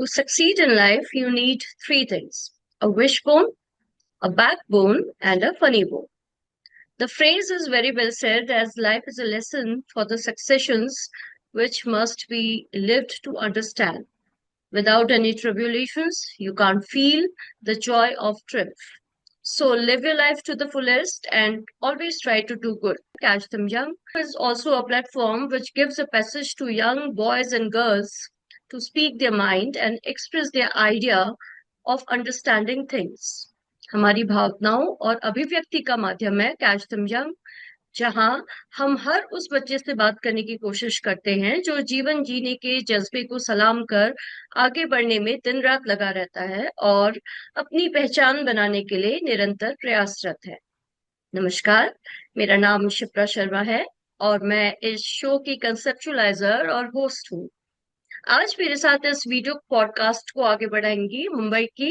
To succeed in life, you need three things: a wishbone, a backbone, and a funny bone. The phrase is very well said, as life is a lesson for the successions which must be lived to understand. Without any tribulations, you can't feel the joy of triumph. So live your life to the fullest and always try to do good. Catch Them Young is also a platform which gives a passage to young boys and girls to speak their mind and express their idea of understanding things. हमारी भावनाओं और अभिव्यक्ति का माध्यम है catch दम young, जहां हम हर उस बच्चे से बात करने की कोशिश करते हैं जो जीवन जीने के जज्बे को सलाम कर आगे बढ़ने में दिन रात लगा रहता है और अपनी पहचान बनाने के लिए निरंतर प्रयासरत है। नमस्कार, मेरा नाम शिप्रा शर्मा है और मैं इस शो की कंसेप्चुलाइजर और होस्ट हूँ। आज मेरे साथ इस वीडियो पॉडकास्ट को आगे बढ़ाएंगी मुंबई की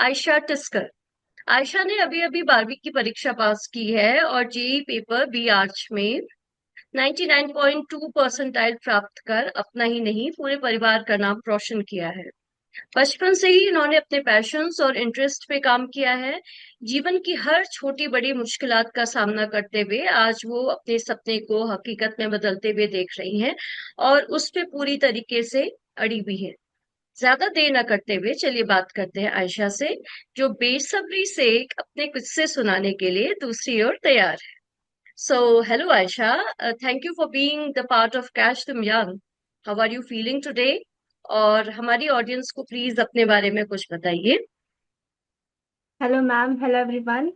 आयशा टिस्कर। आयशा ने अभी अभी 12वीं की परीक्षा पास की है और जेई पेपर बी आर्च में 99.2 परसेंटाइल प्राप्त कर अपना ही नहीं पूरे परिवार का नाम रोशन किया है। बचपन से ही इन्होंने अपने पैशंस और इंटरेस्ट पे काम किया है। जीवन की हर छोटी बड़ी मुश्किलात का सामना करते हुए आज वो अपने सपने को हकीकत में बदलते हुए देख रही हैं और उस पे पूरी तरीके से अड़ी भी है। ज्यादा देर न करते हुए चलिए बात करते हैं आयशा से, जो बेसब्री से अपने किस्से सुनाने के लिए दूसरी ओर तैयार है। So hello Ayesha, thank you for being the part of catch them young. How are you feeling today? और हमारी ऑडियंस को प्लीज अपने बारे में कुछ बताइए। Hello, ma'am. Hello, everyone.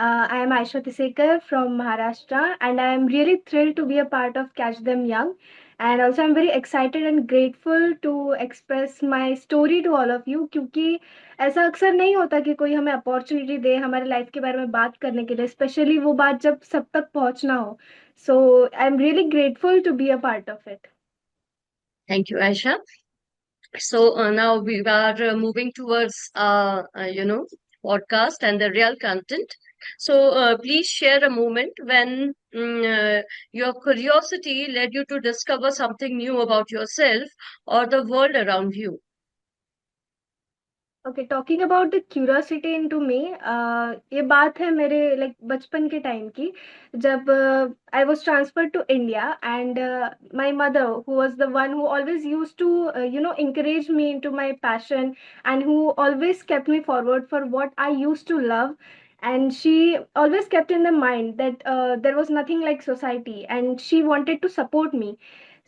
I am Aisha Tisekar from Maharashtra, and I am really thrilled to be a part of Catch Them Young. And also, I'm very excited and grateful to express my story to all of you, क्योंकि ऐसा अक्सर नहीं होता कि कोई हमें opportunity दे हमारे life के बारे में बात करने के लिए, स्पेशली वो बात जब सब तक पहुंचना हो. So, I'm really grateful to be a part of it. Thank you, Aisha. So now we are moving towards, podcast and the real content. So please share a moment when your curiosity led you to discover something new about yourself or the world around you. Okay, talking about the curiosity into me, ये बात है मेरे like बचपन के time की, जब I was transferred to India and my mother who was the one who always used to encourage me into my passion and who always kept me forward for what I used to love, and she always kept in the mind that there was nothing like society and she wanted to support me.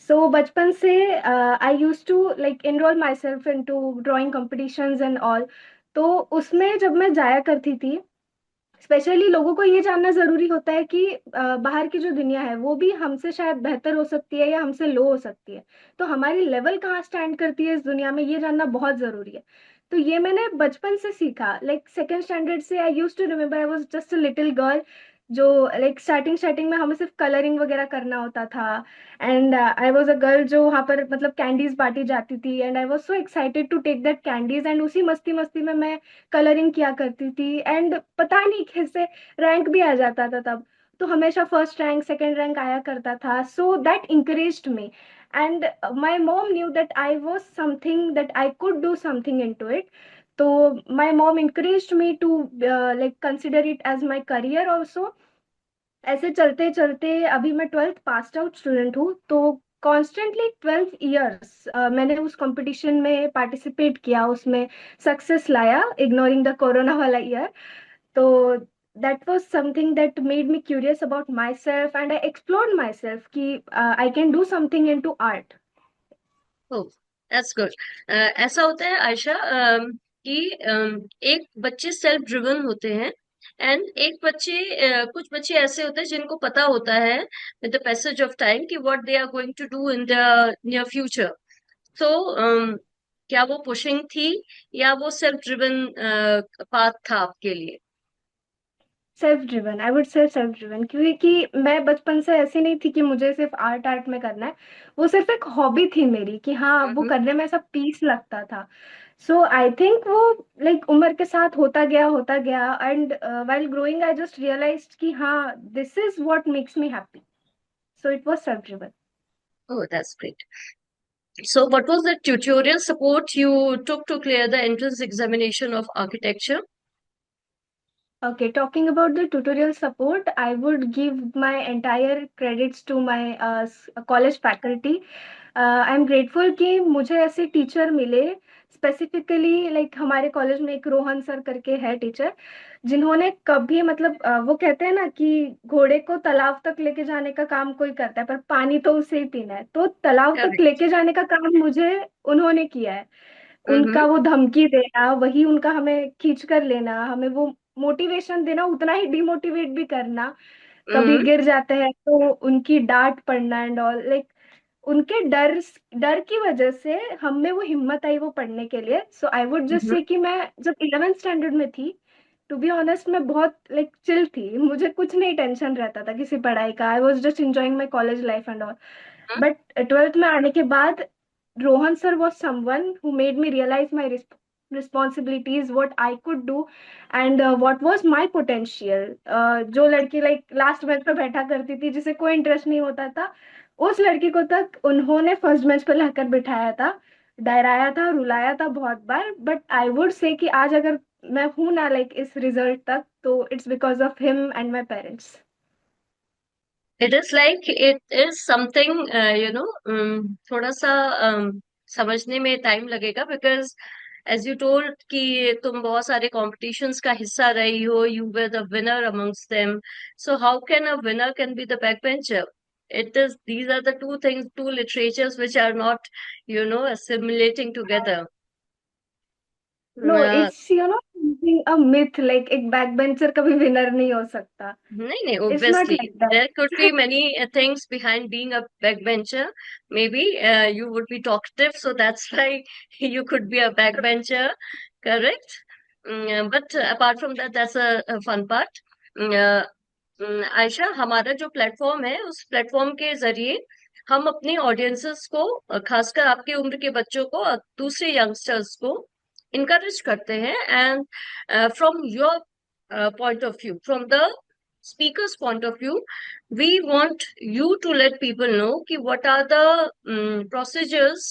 So बचपन से I use to like enrol myself into drawing competitions and all. तो उसमें जब मैं जाया करती थी, specially लोगों को ये जानना जरूरी होता है कि बाहर की जो दुनिया है वो भी हमसे शायद बेहतर हो सकती है या हमसे लो हो सकती है. तो हमारी लेवल कहाँ स्टैंड करती है इस दुनिया में, ये जानना बहुत जरूरी है. तो ये मैंने बचपन से सीखा. लाइक सेकेंड स्टैंडर्ड से I use to remember I was just a little girl, जो लाइक स्टार्टिंग स्टार्टिंग में हमें सिर्फ कलरिंग वगैरह करना होता था. And I was a girl जो वहाँ पर मतलब कैंडीज बांटी जाती थी, and I was so excited to take that candies, and उसी मस्ती मस्ती में मैं कलरिंग किया करती थी. एंड पता नहीं कैसे रैंक भी आ जाता था तब. तो हमेशा फर्स्ट रैंक सेकंड रैंक आया करता था. So that encouraged me, and my mom knew that I was something that I could do something in to it. तो my mom encouraged me to like consider it as my career also. ऐसे चलते चलते अभी मैं 12th passed out student हूँ. तो constantly 12 years मैंने उस कंपटीशन में पार्टिसिपेट किया, उसमें सक्सेस लाया, इग्नोरिंग द कोरोना वाला ईयर. तो that was something that made me curious about myself, and I explored myself कि I can do something into art. Oh, that's good. ऐसा होता है आयशा, कि एक बच्चे सेल्फ ड्रिवन होते हैं एंड एक बच्चे कुछ बच्चे ऐसे होते हैं जिनको पता होता है with the passage of time कि what they are going to do in the near future. तो क्या वो पुशिंग थी या वो सेल्फ ड्रिवन पाथ था आपके लिए? Self driven, I would say self driven, क्योंकि मैं बचपन से ऐसी नहीं थी कि मुझे सिर्फ आर्ट आर्ट में करना है. वो सिर्फ एक हॉबी थी मेरी कि हाँ वो हम्म। करने में ऐसा पीस लगता था. सो आई थिंक वो लाइक उम्र के साथ होता गया, and while growing I just realised कि हाँ this is what makes me happy. So it was self driven. Oh, that's great. So, what was the tutorial support you took to clear the entrance examination of architecture? Okay, talking about the tutorial support, I would give my entire credits to my college faculty. I am grateful कि मुझे ऐसे teacher मिले specifically like हमारे college में एक Rohan sir करके है teacher, जिन्होंने कभी मतलब वो कहते हैं ना कि घोड़े को तालाब तक लेके जाने का काम कोई करता है पर पानी तो उसे ही पीना है, तो तालाब तक Correct. लेके जाने का काम मुझे उन्होंने किया है। Mm-hmm. उनका वो धमकी देना, वही उनका हमें खींच कर लेना, हमें वो मोटिवेशन देना, उतना ही डिमोटिवेट भी करना। कभी Mm-hmm. गिर जाते हैं तो उनकी डांट पड़ना एंड ऑल, लाइक उनके डर डर की वजह से हम में वो हिम्मत आई वो पढ़ने के लिए। सो आई वुड जस्ट Mm-hmm. से कि मैं जब 11th स्टैंडर्ड में थी, टू बी ऑनेस्ट मैं बहुत लाइक चिल थी, मुझे कुछ नहीं टेंशन रहता था किसी पढ़ाई का। आई was just enjoying my college life and all. But 12th में आने के बाद Rohan sir was someone who made me realize my responsibilities, what I could do, and what was my potential. जो लड़की लाइक लास्ट बेंच पे बैठा करती थी, जिसे कोई इंटरेस्ट नहीं होता था, उस लड़की को तक उन्होंने फर्स्ट बेंच पे लाकर बिठाया था, डराया था, रुलाया था बहुत बार। बट आई वुड से कि आज अगर मैं हूं ना लाइक इस रिजल्ट तक, तो it's because of him and my parents. It is like it is something, थोड़ा सा समझने में टाइम लगेगा because as you told कि तुम बहुत सारे competitions का हिस्सा रही हो, you were the winner amongst them. So how can a winner can be the backbencher? It is, these are the two things, two literatures which are not, assimilating together. No Uh, it's a myth, like एक back bencher कभी winner नहीं हो सकता। नहीं, नहीं, it's not obviously. Like There could be that. many things behind being a backbencher. Maybe you would be talkative, so that's why you could be a backbencher. Correct. But apart from that, that's a fun part. Ayesha, हमारा जो platform है उस platform के जरिए हम अपने audiences को, खासकर आपकी उम्र के बच्चों को और दूसरे यंगस्टर्स को इनकरेज करते हैं and from your point of view, from the speaker's point of view, we want you to let people know ki what are the procedures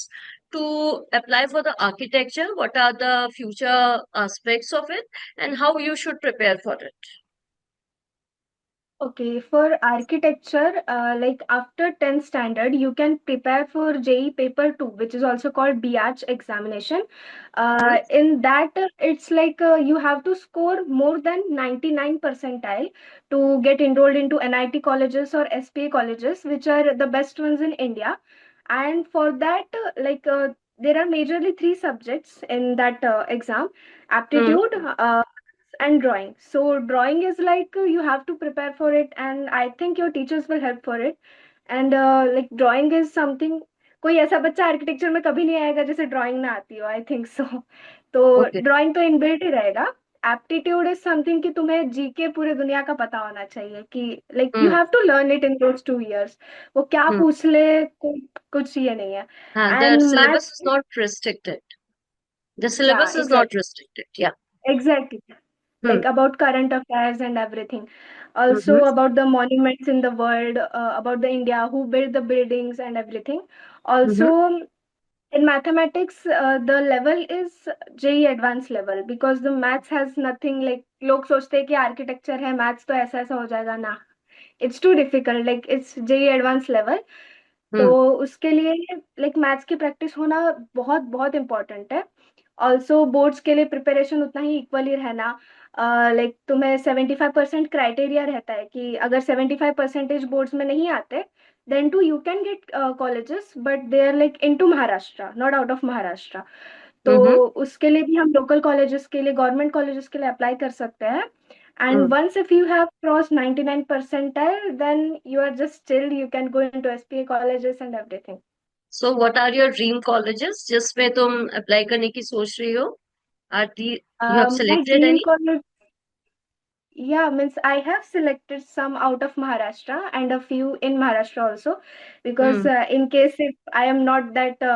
to apply for the architecture, what are the future aspects of it, and how you should prepare for it. Okay, for architecture, like after 10th standard, you can prepare for JEE paper 2, which is also called BH examination. Hmm. In that, it's like you have to score more than 99 percentile to get enrolled into NIT colleges or SPA colleges, which are the best ones in India. And for that, there are majorly three subjects in that exam: Hmm. aptitude, and drawing. So drawing is like you have to prepare for it, and I think your teachers will help for it. And like drawing is something, कोई ऐसा बच्चा architecture में कभी नहीं आएगा जिसे drawing ना आती हो, आई थिंक सो। तो Okay. ड्राइंग तो इनबिल्ट ही रहेगा। एप्टीट्यूड इज समथिंग कि तुम्हें जीके पूरे दुनिया का पता होना चाहिए, कि like you Hmm. Have to learn it in those 2 years। वो क्या Hmm. पूछ ले, कुछ ये नहीं है। The and syllabus is maths, not restricted. The या syllabus is not exact restricted. Yeah. Exactly, Hmm. like about current affairs and everything, also Mm-hmm. about the monuments in the world, about the India who built the buildings and everything. Mm-hmm. Also in mathematics, the level is JEE advanced level, because the maths has nothing like लोग सोचते हैं कि architecture है maths तो ऐसा ऐसा हो जाएगा ना, it's too difficult, like it's JEE advance level. तो Hmm. उसके लिए लाइक मैथ्स की प्रैक्टिस होना बहुत बहुत इम्पोर्टेंट है। ऑल्सो बोर्ड्स के लिए प्रिपरेशन उतना ही इक्वली रहना। लाइक तुम्हें 75% क्राइटेरिया रहता है कि अगर 75% बोर्ड्स में नहीं आते, then too you can get colleges, but they are like in to Maharashtra, not out of Maharashtra. तो Mm-hmm. उसके लिए भी हम लोकल कॉलेजेस के लिए, गवर्नमेंट कॉलेजेस के लिए अप्लाई कर सकते हैं। Mm. And once if you have crossed 99 percentile, then you are just still, you can go into SPA colleges and everything. So what are your dream colleges जिसमें तुम apply करने की सोच रही हो? Are the you have My selected dream any? college, yeah, means I have selected some out of Maharashtra and a few in Maharashtra also, because Hmm. in case if I am not that,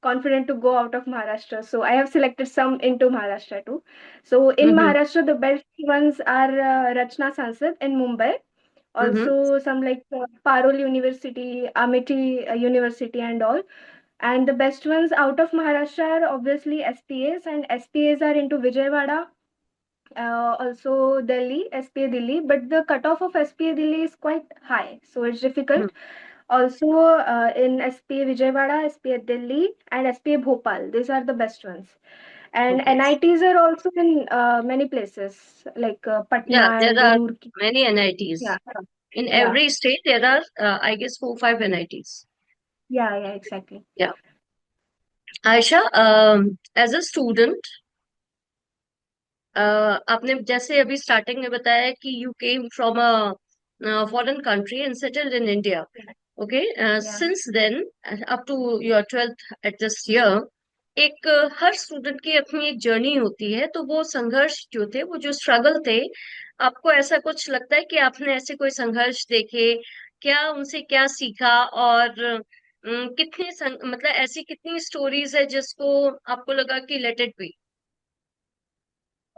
confident to go out of Maharashtra, so I have selected some into Maharashtra too. So in Mm-hmm. Maharashtra, the best ones are Rachna Sansad in Mumbai, Mm-hmm. also some like Parol University, Amity University, and all. And the best ones out of Maharashtra are obviously SPAs, and SPAs are into Vijayawada, also Delhi, SPA Delhi, but the cutoff of SPA Delhi is quite high, so it's Hmm. difficult. Also, in SPA Vijayawada, SPA Delhi, and SPA Bhopal, these are the best ones. And Okay. NITs are also in many places, like Yeah, Patna there and are Roorkee. many Yeah, NITs. In yeah, every state, there are, I guess, 4, 5 NITs. yeah, exactly. Yeah. Aisha, as a student, आपने जैसे अभी starting में बताया कि you came from a foreign country and settled in India. Okay, Yeah. since then, up to your 12th at this year, एक हर student की अपनी एक जर्नी होती है. तो वो संघर्ष जो थे, वो जो स्ट्रगल थे, आपको ऐसा कुछ लगता है कि आपने ऐसे कोई संघर्ष देखे, क्या उनसे क्या सीखा, और मतलब ऐसी कितनी स्टोरीज है जिसको आपको लगा कि let it be.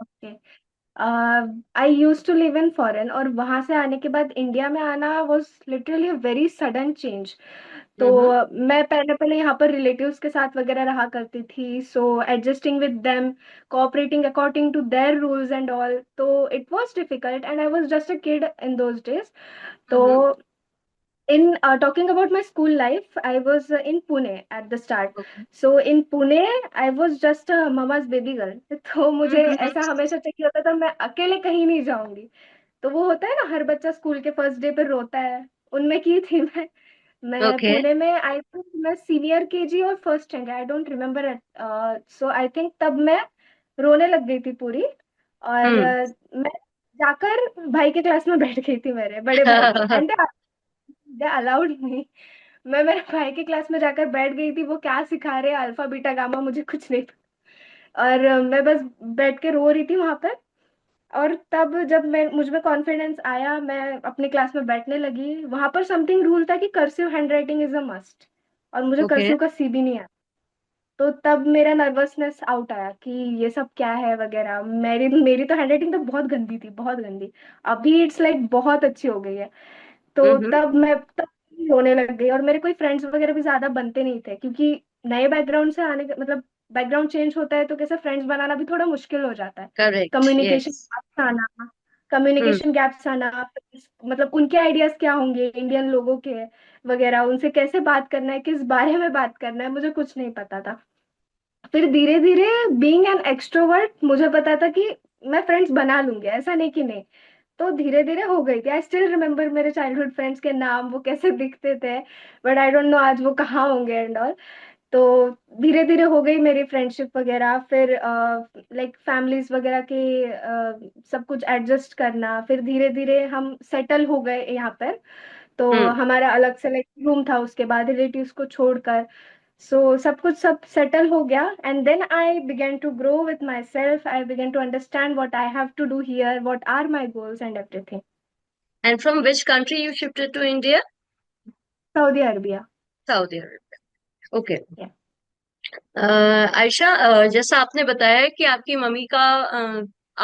Okay. I use to live in foreign, और वहां से आने के बाद इंडिया में आना was literally very sudden change. तो हम्म. मैं पहले पहले यहाँ पर रिलेटिव्स के साथ वगैरह रहा करती थी, so adjusting with them, cooperating according to their rules and all, तो it was difficult and I was just a kid in those days. तो hmm. in talking about my school life, I was in Pune at the start. Okay. So in Pune, I was just a mama's baby girl. तो मुझे हम्म. ऐसा हमेशा चाहिए होता था, मैं अकेले कहीं नहीं जाऊंगी. तो वो होता है ना, हर बच्चा स्कूल के फर्स्ट डे पे रोता है, उनमें की थी मैं ओके. पुणे में आई थिंक मैं सीनियर केजी और first standard, I don't remember it. So I think तब मैं रोने लग गई थी पूरी. और हम्म. मैं जाकर भाई के क्लास में बैठ गई थी, मेरे बड़े भाई के, एंड दे अलाउड मी. मैं मेरे भाई के क्लास में जाकर बैठ गई थी. वो क्या सिखा रहे हैं, अल्फा बीटा गामा, मुझे कुछ नहीं पता. और मैं बस बैठ के रो रही थी वहां पर. और तब जब मैं मुझ में कॉन्फिडेंस आया, मैं अपनी क्लास में बैठने लगी. वहां पर समथिंग रूल था कि cursive handwriting is a must, और मुझे ओके. कर्सिव का सी भी नहीं आया. तो तब मेरा नर्वसनेस आउट आया कि ये सब क्या है वगैरह. मेरी मेरी तो हैंडराइटिंग तो बहुत गंदी थी, बहुत गंदी. अभी इट्स लाइक बहुत अच्छी हो गई है. तो हम्म. तब रोने लग गई. और मेरे कोई फ्रेंड्स वगैरह भी ज्यादा बनते नहीं थे, क्योंकि नए बैकग्राउंड से आने के मतलब बैकग्राउंड चेंज होता है, तो कैसे फ्रेंड्स बनाना भी थोड़ा मुश्किल हो जाता है. करेक्ट. Communication yes. गैप्स आना, हम्म. मतलब उनके आइडियाज क्या होंगे इंडियन लोगों के वगैरह, उनसे कैसे बात करना है, किस बारे में बात करना है, मुझे कुछ नहीं पता था. फिर धीरे धीरे बीइंग एन एक्सट्रोवर्ट, मुझे पता था कि मैं फ्रेंड्स बना लूंगी, ऐसा नहीं कि नहीं. तो धीरे धीरे हो गई थी. आई स्टिल रिमेम्बर मेरे चाइल्डहुड फ्रेंड्स के नाम, वो कैसे दिखते थे, बट आई डोंट नो आज वो कहाँ होंगे एंड ऑल. तो धीरे धीरे हो गई मेरी फ्रेंडशिप वगैरह. फिर लाइक फैमिलीज वगैरह के सब कुछ एडजस्ट करना. फिर धीरे धीरे हम सेटल हो गए यहाँ पर. तो हम्म. हमारा अलग से लाइक रूम था उसके बाद रिलेटिव्स को छोड़कर. सो सब सेटल हो गया. And then I began to grow with myself. I began to understand what I have to do here, what are my goals and everything. And from which country you shifted to India? Saudi Arabia. Saudi Arab. Okay. Yeah. Ayesha, जैसा आपने बताया कि आपकी mummy का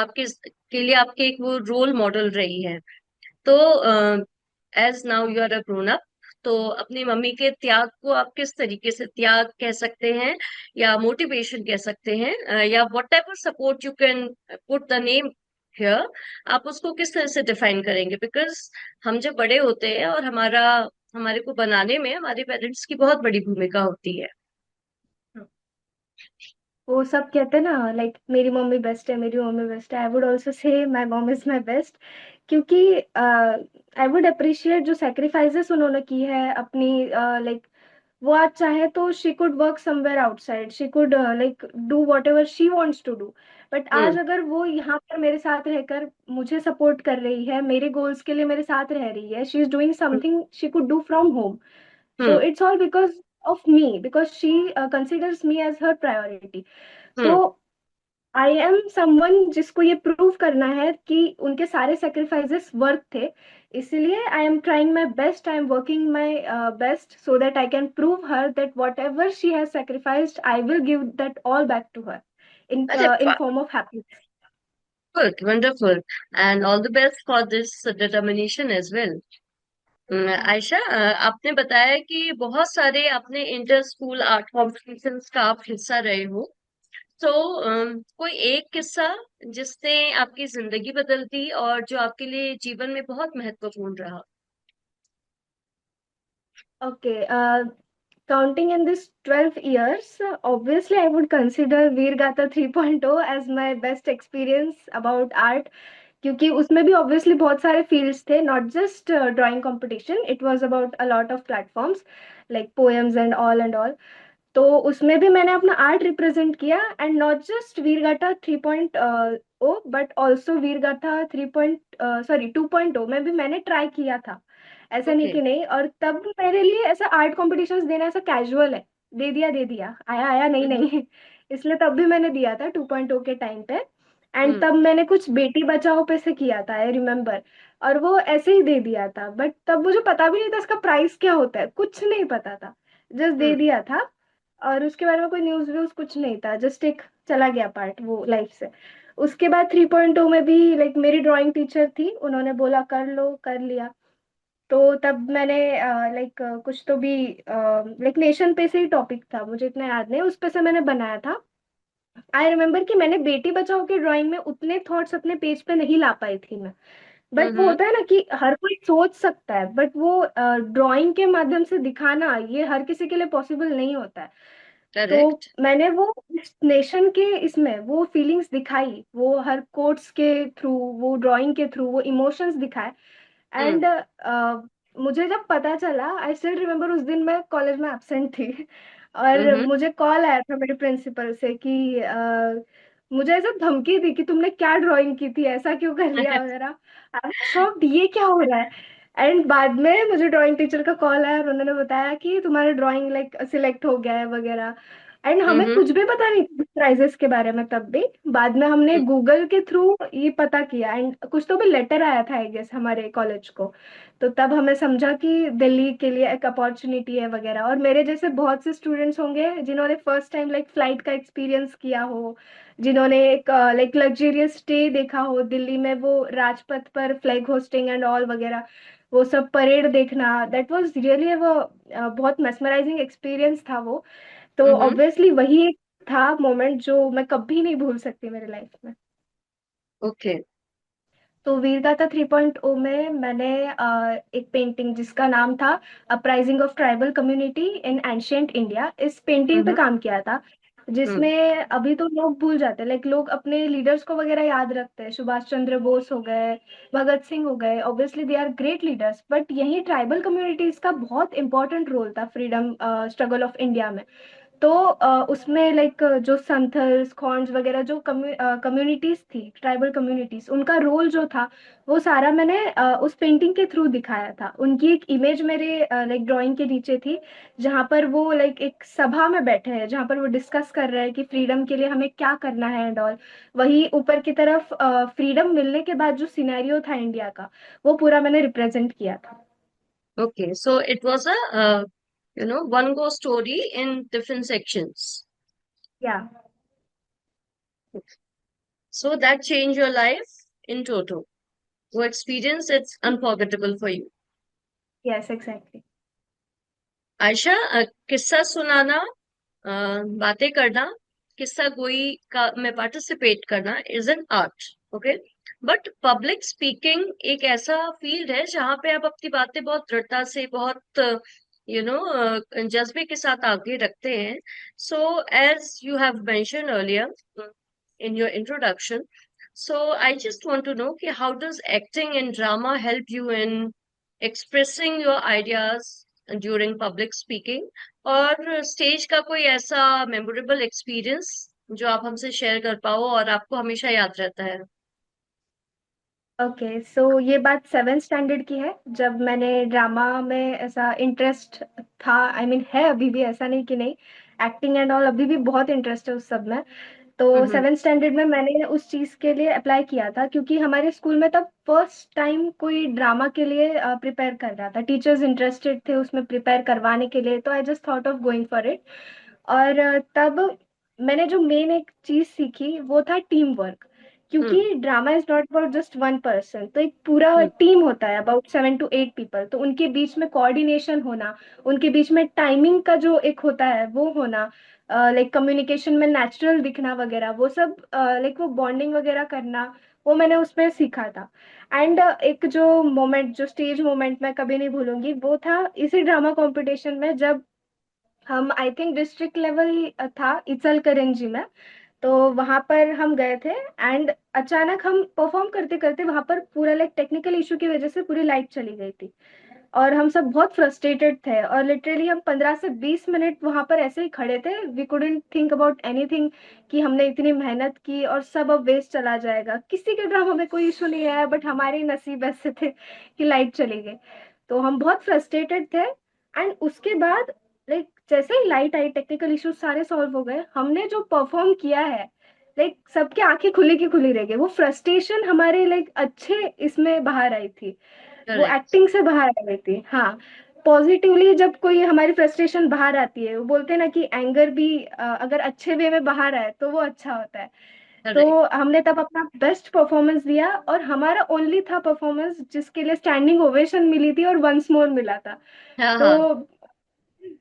आपके के लिए आपके एक वो रोल मॉडल रही है. तो as now you are a grown up, तो अपनी मम्मी के त्याग को आप किस तरीके से त्याग कह सकते हैं, या मोटिवेशन कह सकते हैं, या what ever support you can put the name here, आप उसको किस तरह से डिफाइन करेंगे? बिकॉज हम जब बड़े होते हैं और हमारे को बनाने में हमारे पेरेंट्स की बहुत बड़ी भूमिका होती है. वो सब कहते हैं ना, लाइक मेरी मम्मी बेस्ट है, मेरी मम्मी बेस्ट है. आई would also say my mom is my best. क्योंकि आई वुड अप्रिशिएट जो सेक्रीफाइसेस उन्होंने की है अपनी, लाइक वो आज चाहे तो she could work somewhere outside, she could like do whatever she wants to do. But आज हम्म. अगर वो यहाँ पर मेरे साथ रहकर मुझे सपोर्ट कर रही है, मेरे गोल्स के लिए मेरे साथ रह रही है, she is doing something she could do from home. So hmm. it's all because of me, because she considers me as her priority. तो हम्म. आई एम समवन जिसको ये प्रूव करना है कि उनके सारे सेक्रीफाइसेस वर्थ थे. इसीलिए I am trying my best, I am working my best, so that I can prove her that whatever she has sacrificed I will give that all back to her in अरे, in form of happiness. good, wonderful, and all the best for this determination as well. Ayesha, आपने बताया कि बहुत सारे आपने inter school art competitions का आप हिस्सा रहे हो। तो कोई एक किस्सा जिसने आपकी जिंदगी बदल दी और जो आपके लिए जीवन में बहुत महत्वपूर्ण रहा। Okay, counting in this 12 years, obviously I would consider Veer Gata 3.0 as my best experience about art, क्योंकि उसमें भी obviously बहुत सारे fields थे, not just drawing competition. It was about a lot of platforms like poems and all. तो उसमें भी मैंने अपना आर्ट रिप्रेजेंट किया, and not just Veergatha 3.0 but also Veergatha 3. Sorry 2.0 में भी मैंने ट्राई किया था। ऐसा नहीं ओके। कि नहीं, और तब मेरे लिए ऐसा आर्ट कॉम्पिटिशन्स देना ऐसा कैजुअल है, दे दिया, आया आया, नहीं हम्म। नहीं। इसलिए तब भी मैंने दिया था 2.0 के टाइम पे। एंड हम्म। तब मैंने कुछ बेटी बचाओ पे से किया था, आई रिमेम्बर। और वो ऐसे ही दे दिया था, बट तब मुझे पता भी नहीं था इसका प्राइस क्या होता है, कुछ नहीं पता था, जस्ट दे हम्म। दिया था। और उसके बारे में कोई न्यूज व्यूज कुछ नहीं था, जस्ट एक चला गया पार्ट वो लाइफ से। उसके बाद 3.0 में भी लाइक मेरी ड्राइंग टीचर थी, उन्होंने बोला कर लो, कर लिया। तो तब मैंने लाइक कुछ तो भी लाइक नेशन पे से ही टॉपिक था, मुझे इतना याद नहीं, उस पे से मैंने बनाया था। आई रिमेम्बर कि मैंने बेटी बचाओ के ड्राइंग में उतने थॉट्स अपने पेज पे नहीं ला पाई थी मैं। बट वो हम्म। होता है ना कि हर कोई सोच सकता है, बट वो ड्राइंग के माध्यम से दिखाना ये हर किसी के लिए पॉसिबल नहीं होता है। तो करेक्ट। मैंने वो नेशन के इसमें वो फीलिंग्स दिखाई, वो हर कोट्स के थ्रू, वो ड्राइंग के थ्रू वो इमोशंस दिखाए। हम्म। एंड मुझे जब पता चला, आई स्टिल रिमेम्बर, उस दिन मैं कॉलेज में एब्सेंट थी। और हम्म। मुझे कॉल आया था मेरे प्रिंसिपल से कि मुझे ऐसा धमकी दी कि तुमने क्या ड्राइंग की थी, ऐसा क्यों कर लिया वगैरह। आई शॉक्ड, ये क्या हो रहा है। एंड बाद में मुझे ड्राइंग टीचर का कॉल आया और उन्होंने बताया कि तुम्हारा ड्राइंग लाइक सिलेक्ट हो गया है वगैरह। एंड हमें हम्म। कुछ भी पता नहीं प्राइजेस के बारे में तब भी। बाद में हमने गूगल के थ्रू ये पता किया, एंड कुछ तो भी लेटर आया था आई गेस हमारे कॉलेज को। तो तब हमें समझा कि दिल्ली के लिए एक अपॉर्चुनिटी है वगैरह। और मेरे जैसे बहुत से स्टूडेंट्स होंगे जिन्होंने फर्स्ट टाइम लाइक फ्लाइट का एक्सपीरियंस किया हो, जिन्होंने एक लाइक लग्जरियस स्टे देखा हो दिल्ली में, वो राजपथ पर फ्लैग होस्टिंग एंड ऑल वगैरह, वो सब परेड देखना, दैट वाज रियली वो बहुत मेस्मराइजिंग एक्सपीरियंस था वो। तो हम्म। ऑब्वियसली वही एक था मोमेंट जो मैं कभी नहीं भूल सकती मेरे लाइफ में। ओके। तो वीरगाथा 3.0 में मैंने एक पेंटिंग जिसका नाम था uprising of tribal community in ancient India, इस पेंटिंग पे हम्म। काम किया था। हम्म। जिसमें अभी तो लोग भूल जाते हैं, लाइक लोग अपने लीडर्स को वगैरह याद रखते हैं, सुभाष चंद्र बोस हो गए, भगत सिंह हो गए, obviously they are great leaders, but यही ट्राइबल कम्युनिटीज का बहुत इंपॉर्टेंट रोल था फ्रीडम स्ट्रगल ऑफ इंडिया में। तो उसमें लाइक जो संथल्स खॉन्स वगैरह जो कम्युनिटीज थी, ट्राइबल कम्युनिटीज, उनका रोल जो था वो सारा मैंने उस पेंटिंग के थ्रू दिखाया था। उनकी एक इमेज मेरे लाइक ड्राइंग के नीचे थी, जहाँ पर वो लाइक एक सभा में बैठे हैं, जहाँ पर वो डिस्कस कर रहे हैं कि फ्रीडम के लिए हमें क्या करना है एंड ऑल। वही ऊपर की तरफ फ्रीडम मिलने के बाद जो सिनेरियो था इंडिया का, वो पूरा मैंने रिप्रेजेंट किया था। Okay, so it was a one go story in different sections. या So that changed your life in total. वो experience it's unforgettable for you. Yes exactly. Ayesha, किस्सा सुनाना, बातें करना, किस्सा गोई का में पार्टिसिपेट करना is an art. Okay. But public speaking एक ऐसा फील्ड है जहाँ पे आप अपनी बातें बहुत दृढ़ता से, बहुत जज्बे के साथ आगे रखते हैं। So as you have mention earlier in your introduction, so I just want to know कि how does acting and drama help you in expressing your ideas during public speaking, और स्टेज का कोई ऐसा मेमोरेबल एक्सपीरियंस जो आप हमसे share कर पाओ और आपको हमेशा याद रहता है। ओके, सो ये बात 7th स्टैंडर्ड की है, जब मैंने ड्रामा में ऐसा इंटरेस्ट था। आई मीन है अभी भी, ऐसा नहीं कि नहीं, एक्टिंग एंड ऑल अभी भी बहुत इंटरेस्ट है उस सब में। तो हम्म। 7th स्टैंडर्ड में मैंने उस चीज़ के लिए अप्लाई किया था, क्योंकि हमारे स्कूल में तब फर्स्ट टाइम कोई ड्रामा के लिए प्रिपेयर कर रहा था, टीचर्स इंटरेस्टेड थे उसमें प्रिपेयर करवाने के लिए, तो I just thought of going for it. और तब मैंने जो मेन एक चीज़ सीखी वो था टीम वर्क। हम्म। क्योंकि drama is not about just one person, तो एक पूरा हम्म। टीम होता है, अबाउट 7 to 8 पीपल, तो उनके बीच में कोऑर्डिनेशन होना, उनके बीच में टाइमिंग का जो एक होता है वो होना, लाइक कम्युनिकेशन में नेचुरल दिखना वगैरह, वो सब लाइक वो बॉन्डिंग वगैरह करना, वो मैंने उसमें सीखा था। एंड एक जो मोमेंट, जो स्टेज मोमेंट मैं कभी नहीं भूलूंगी, वो था इसी ड्रामा कंपटीशन में, जब हम आई थिंक डिस्ट्रिक्ट लेवल था इचलकरंजी में, तो वहां पर हम गए थे। एंड अचानक हम परफॉर्म करते करते वहां पर पूरा लाइक टेक्निकल इशू की वजह से पूरी लाइट चली गई थी, और हम सब बहुत फ्रस्ट्रेटेड थे, और लिटरली हम 15 से 20 मिनट वहां पर ऐसे ही खड़े थे, we couldn't think about anything, कि हमने इतनी मेहनत की और सब अब वेस्ट चला जाएगा। किसी के ड्रामा में कोई इशू नहीं आया, बट हमारे ही नसीब ऐसे थे कि लाइट चली गई। तो हम बहुत फ्रस्ट्रेटेड थे। एंड उसके बाद लाइक जैसे ही लाइट आई, टेक्निकल इश्यूज सारे सॉल्व हो गए, हमने जो परफॉर्म किया है, लाइक सबकी आंखें खुली की खुली रह गई। वो फ्रस्ट्रेशन हमारे लाइक अच्छे इसमें बाहर आई थी, वो करेक्ट। एक्टिंग से बाहर आ गई थी। हाँ, पॉजिटिवली जब कोई हमारी फ्रस्ट्रेशन बाहर आती है, वो बोलते हैं ना कि एंगर भी अगर अच्छे वे में बाहर आए तो वो अच्छा होता है। तो करेक्ट। हमने तब अपना बेस्ट परफॉर्मेंस दिया, और हमारा ओनली था परफॉर्मेंस जिसके लिए स्टैंडिंग ओवेशन मिली थी और वंस मोर मिला था। हाँ, तो हाँ।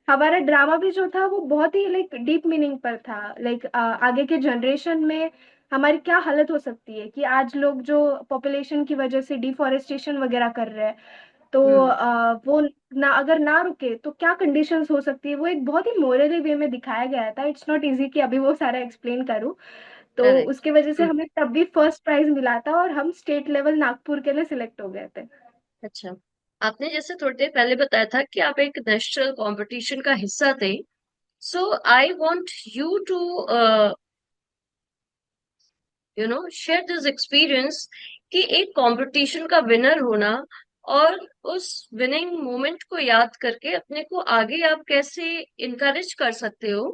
हमारा ड्रामा भी जो था वो बहुत ही लाइक डीप मीनिंग पर था, लाइक आगे के जनरेशन में हमारी क्या हालत हो सकती है, कि आज लोग जो पॉपुलेशन की वजह से डिफॉरेस्टेशन वगैरह कर रहे हैं, तो हम्म। वो ना अगर ना रुके तो क्या कंडीशंस हो सकती है, वो एक बहुत ही मोरली वे में दिखाया गया था। इट्स नॉट इजी कि अभी वो सारा एक्सप्लेन करूँ। तो करेक्ट। उसके वजह से हमें तब भी फर्स्ट प्राइज मिला था, और हम स्टेट लेवल नागपुर के लिए सिलेक्ट हो गए थे। अच्छा, आपने जैसे थोड़ी देर पहले बताया था कि आप एक नेशनल कंपटीशन का हिस्सा थे। So I want you to share this experience कि एक कंपटीशन का विनर होना और उस विनिंग मोमेंट को याद करके अपने को आगे आप कैसे इनकरेज कर सकते हो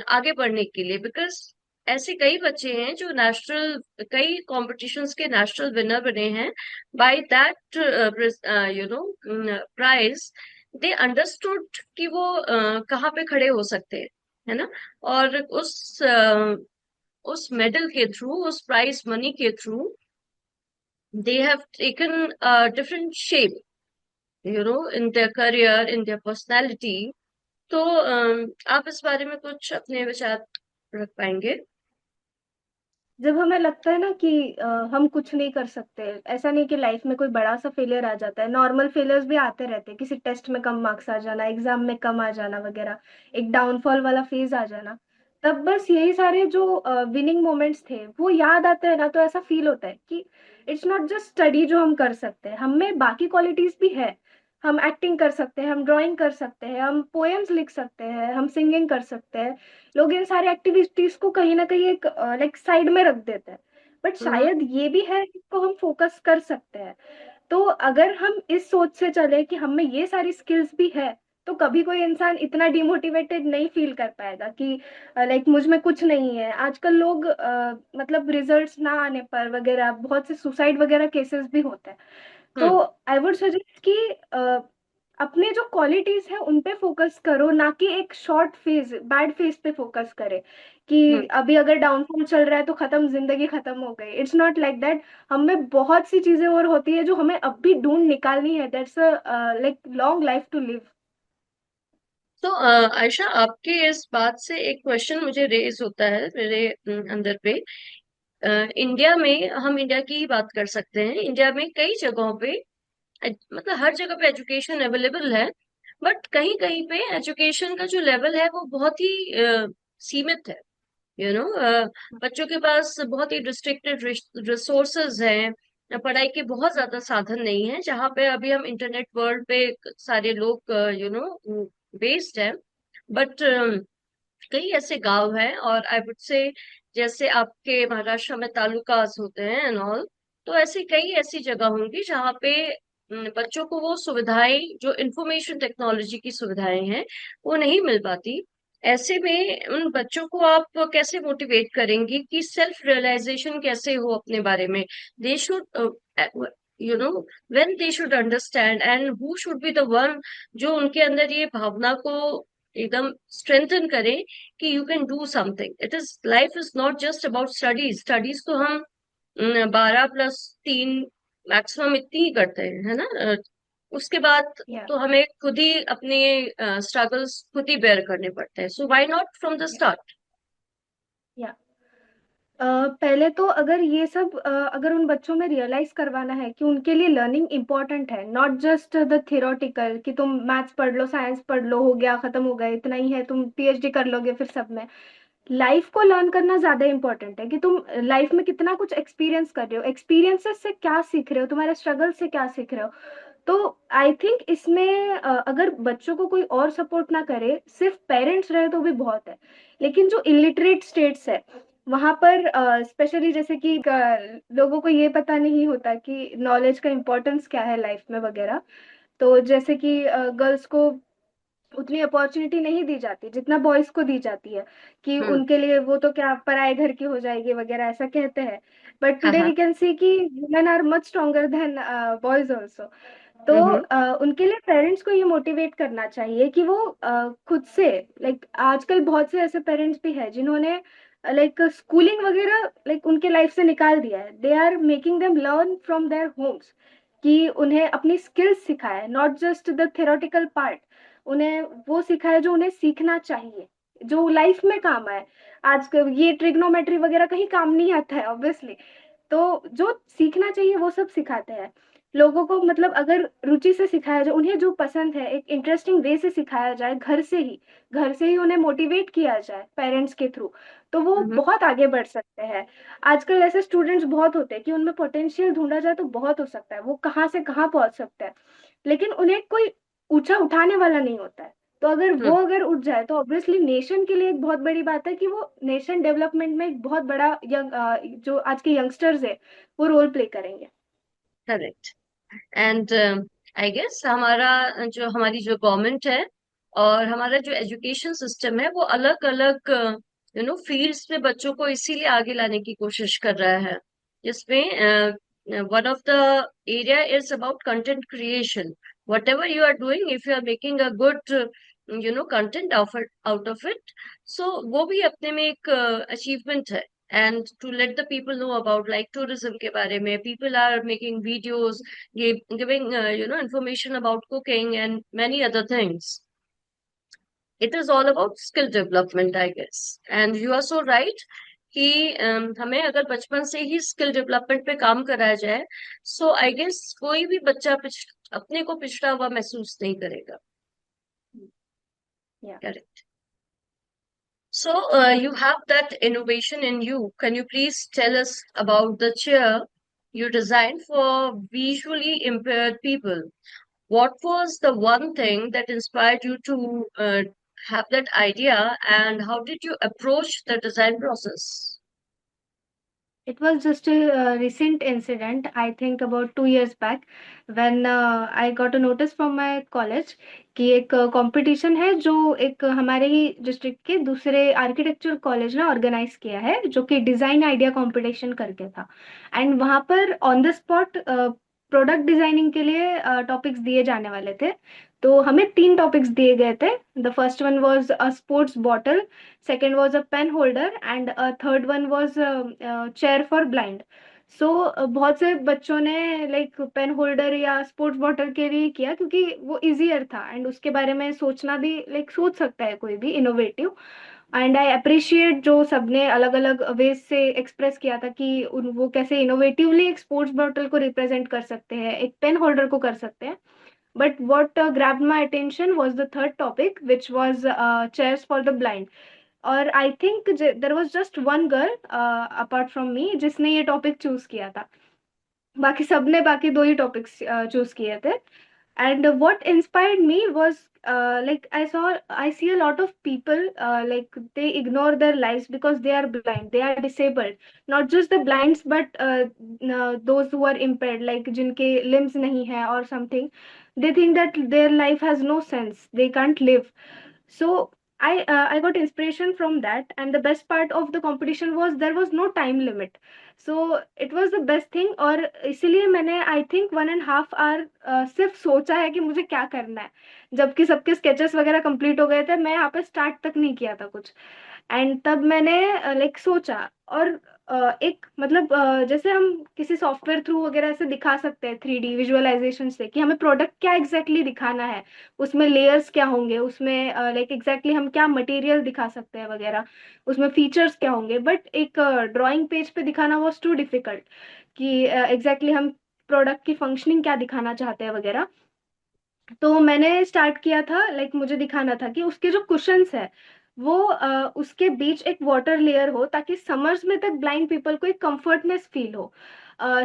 आगे बढ़ने के लिए। बिकॉज ऐसे कई बच्चे हैं जो नेशनल कई कॉम्पिटिशन्स के नेशनल विनर बने हैं। By that prize they understood कि वो कहाँ पे खड़े हो सकते हैं, है ना। और उस मेडल के थ्रू, उस प्राइज मनी के through, they have taken different shape, in their career, in their personality. तो आप इस बारे में कुछ अपने विचार रख पाएंगे? जब हमें लगता है ना कि हम कुछ नहीं कर सकते, ऐसा नहीं कि लाइफ में कोई बड़ा सा फेलियर आ जाता है, नॉर्मल फेलियर्स भी आते रहते हैं, किसी टेस्ट में कम मार्क्स आ जाना, एग्जाम में कम आ जाना वगैरह, एक डाउनफॉल वाला फेज आ जाना, तब बस यही सारे जो विनिंग मोमेंट्स थे वो याद आते हैं ना, तो ऐसा फील होता है कि इट्स नॉट जस्ट स्टडी जो हम कर सकते हैं, हम में बाकी क्वालिटीज भी है। हम एक्टिंग कर सकते हैं, हम ड्राइंग कर सकते हैं, हम पोएम्स लिख सकते हैं, हम सिंगिंग कर सकते हैं। लोग इन सारे एक्टिविटीज को कहीं ना कहीं एक लाइक साइड में रख देते हैं, बट हम्म। शायद ये भी है जिसको हम फोकस कर सकते हैं। तो अगर हम इस सोच से चले कि हम में ये सारी स्किल्स भी है, तो कभी कोई इंसान इतना डिमोटिवेटेड नहीं फील कर पाएगा कि लाइक मुझ में कुछ नहीं है। आजकल लोग मतलब रिजल्ट्स ना आने पर वगैरह बहुत से सुसाइड वगैरह केसेस भी होते हैं। तो हम्म। आई वुड सजेस्ट कि अपने जो क्वालिटीज है उन पे फोकस करो, ना कि एक शॉर्ट फेज बैड फेज पे फोकस करे, हम्म। कि अभी अगर डाउनफॉल चल रहा है तो खत्म, जिंदगी खत्म हो गई। It's not like that. हमें बहुत सी चीजें और होती है जो हमें अब भी ढूंढ निकालनी है। That's a like long life to live. तो आयशा, आपके इस बात से एक क्वेश्चन मुझे रेज होता है मेरे अंदर पे। इंडिया में, हम इंडिया की ही बात कर सकते हैं, इंडिया में कई जगहों पे मतलब हर जगह पे एजुकेशन अवेलेबल है, बट कहीं कहीं पे एजुकेशन का जो लेवल है वो बहुत ही सीमित है। बच्चों के पास बहुत ही रिस्ट्रिक्टेड रिसोर्सेज हैं, पढ़ाई के बहुत ज्यादा साधन नहीं है, जहाँ पे अभी हम इंटरनेट वर्ल्ड पे सारे लोग बेस्ड हैं। बट कई ऐसे गांव हैं, और आई वुड से जैसे आपके महाराष्ट्र में तालुकास होते हैं एंड ऑल, तो ऐसी कई ऐसी जगह होंगी जहाँ पे बच्चों को वो सुविधाएं, जो इंफॉर्मेशन टेक्नोलॉजी की सुविधाएं हैं, वो नहीं मिल पाती। ऐसे में उन बच्चों को आप कैसे मोटिवेट करेंगी कि सेल्फ रियलाइजेशन कैसे हो अपने बारे में? They should you know when they should understand, and who should be the one जो उनके अंदर ये भावना को एकदम स्ट्रेंथन करे कि you can do something. It is, life is not just about studies. Studies तो हम 12+3 मैक्सिमम इतनी ही करते हैं, है ना? उसके बाद या तो हमें खुद ही अपने स्ट्रगल्स खुद ही बेयर करने पड़ते हैं, so why not from the start? या पहले तो अगर ये सब अगर उन बच्चों में रियलाइज करवाना है कि उनके लिए लर्निंग इम्पोर्टेंट है, नॉट जस्ट द थियोरटिकल कि तुम मैथ्स पढ़ लो, साइंस पढ़ लो, हो गया खत्म हो गया, इतना ही है, तुम पीएचडी कर लोगे फिर सब में। लाइफ को लर्न करना ज्यादा इंपॉर्टेंट है कि तुम लाइफ में कितना कुछ एक्सपीरियंस कर रहे हो, एक्सपीरियंसेस से क्या सीख रहे हो, तुम्हारे स्ट्रगल से क्या सीख रहे हो। तो आई थिंक इसमें अगर बच्चों को कोई और सपोर्ट ना करे, सिर्फ पेरेंट्स रहे तो भी बहुत है। लेकिन जो इलिटरेट स्टेट्स है वहां पर स्पेशली जैसे कि लोगों को ये पता नहीं होता कि नॉलेज का इम्पोर्टेंस क्या है लाइफ में वगैरह। तो जैसे कि गर्ल्स को उतनी अपॉर्चुनिटी नहीं दी जाती जितना बॉयज को दी जाती है, कि हम्म। उनके लिए वो तो क्या पराए घर की हो जाएगी वगैरह ऐसा कहते हैं। बट हाँ टुडे हाँ। वी कैन सी कि women are much stronger than boys also. तो हम्म। उनके लिए पेरेंट्स को ये मोटिवेट करना चाहिए कि वो खुद से, लाइक आजकल बहुत से ऐसे पेरेंट्स भी हैं जिन्होंने लाइक स्कूलिंग वगैरह लाइक उनके लाइफ से निकाल दिया है, they are making them learn from their homes, कि उन्हें अपनी स्किल्स सिखाए, not just the theoretical part, उन्हें वो सिखाए जो उन्हें सीखना चाहिए, जो लाइफ में काम आए। आज ये ट्रिग्नोमेट्री वगैरह कहीं काम नहीं आता है ऑब्वियसली। तो जो सीखना चाहिए वो सब सिखाते हैं लोगों को, मतलब अगर रुचि से सिखाया जाए, उन्हें जो पसंद है एक इंटरेस्टिंग वे से सिखाया जाए, घर से ही उन्हें मोटिवेट किया जाए पेरेंट्स के थ्रू, तो वो हम्म। बहुत आगे बढ़ सकते हैं। आजकल ऐसे स्टूडेंट्स बहुत होते हैं कि उनमें पोटेंशियल ढूंढा जाए तो बहुत हो सकता है, वो कहाँ से कहाँ पहुंच सकता है, लेकिन उन्हें कोई ऊंचा उठाने वाला नहीं होता है। तो हम्म। अगर उठ जाए तो ऑब्वियसली नेशन के लिए एक बहुत बड़ी बात है कि वो नेशन डेवलपमेंट में एक बहुत बड़ा जो आज के यंगस्टर्स है वो रोल प्ले करेंगे। करेक्ट। एंड आई गेस हमारा जो हमारी जो गवर्नमेंट है और हमारा जो एजुकेशन सिस्टम है, वो अलग अलग फील्ड्स में बच्चों को इसीलिए आगे लाने की कोशिश कर रहा है, जिसमें one of the area is about content creation. Whatever you are doing, if you are making a good content out of it, so वो भी अपने में एक अचीवमेंट है। And to let the people know about like tourism के बारे में, people are making videos, giving information about cooking and many other things. It is all about skill development, I guess. And you are so right कि हमें अगर बचपन से ही skill development पे काम कराया जाए, सो आई गेस कोई भी बच्चा अपने को पिछड़ा हुआ महसूस नहीं करेगा। या correct. So, you have that innovation in you. Can you please tell us about the chair you designed for visually impaired people? What was the one thing that inspired you to have that idea, and how did you approach the design process? It was just a recent incident, I think about 2 years back, when I got a notice from my college कि एक competition है जो एक हमारे ही district के दूसरे architecture college ने organise किया है, जो कि डिजाइन आइडिया कंपटीशन करके था। एंड वहाँ पर on the spot product designing के लिए टॉपिक्स दिए जाने वाले थे। तो हमें 3 टॉपिक्स दिए गए थे। The first one was a sports bottle, second was a pen holder, and a third one was chair for blind. सो बहुत से बच्चों ने लाइक पेन होल्डर या स्पोर्ट्स बॉटल के लिए किया क्योंकि वो इजियर था, एंड उसके बारे में सोचना भी लाइक सोच सकता है कोई भी इनोवेटिव। एंड आई अप्रिशिएट जो सबने अलग अलग वेज से एक्सप्रेस किया था कि वो कैसे इनोवेटिवली एक स्पोर्ट्स बॉटल को रिप्रेजेंट कर सकते हैं, एक पेन होल्डर को कर सकते हैं। But what grabbed my attention was the third topic, which was chairs for the blind. और I think there was just one girl apart from me जिसने ये टॉपिक चूज किया था, बाकी सबने बाकी 2 ही टॉपिक्स चूज किए थे। And what inspired me was like I see a lot of people like they ignore their lives because they are blind, they are disabled, not just the blinds but those who are impaired, like जिनके limbs नहीं है or something, they think that their life has no sense, they can't live. So I got inspiration from that, and the best part of the competition was there was no time limit. So it was the best thing, और इसीलिए मैंने I think 1.5 hour सिर्फ सोचा है कि मुझे क्या करना है, जबकि सबके स्केचेस वगैरह कंप्लीट हो गए थे, मैं यहाँ पे स्टार्ट तक नहीं किया था कुछ। एंड तब मैंने लाइक सोचा, और एक मतलब जैसे हम किसी सॉफ्टवेयर थ्रू वगैरह से दिखा सकते हैं 3D विजुअलाइजेशन से कि हमें प्रोडक्ट क्या एग्जैक्टली exactly दिखाना है, उसमें लेयर्स क्या होंगे, उसमें लाइक एग्जैक्टली हम क्या मटेरियल दिखा सकते हैं वगैरह, उसमें फीचर्स क्या होंगे। बट एक ड्राइंग पेज पे दिखाना वॉज टू डिफिकल्ट कि एग्जैक्टली हम प्रोडक्ट की फंक्शनिंग क्या दिखाना चाहते हैं वगैरह। तो मैंने स्टार्ट किया था, लाइक मुझे दिखाना था कि उसके जो कुशन्स है वो उसके बीच एक वाटर लेयर हो ताकि समर्स में तक ब्लाइंड पीपल को एक कंफर्टनेस फील हो।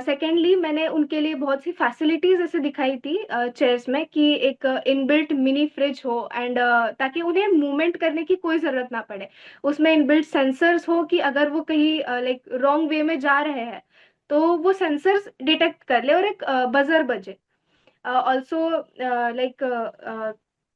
सेकेंडली मैंने उनके लिए बहुत सी फैसिलिटीज ऐसे दिखाई थी चेयर्स में कि एक इनबिल्ट मिनी फ्रिज हो एंड ताकि उन्हें मूवमेंट करने की कोई जरूरत ना पड़े। उसमें इनबिल्ट सेंसर्स हो कि अगर वो कहीं लाइक रॉन्ग वे में जा रहे हैं तो वो सेंसर्स डिटेक्ट कर ले और एक बजर बजे। ऑल्सो लाइक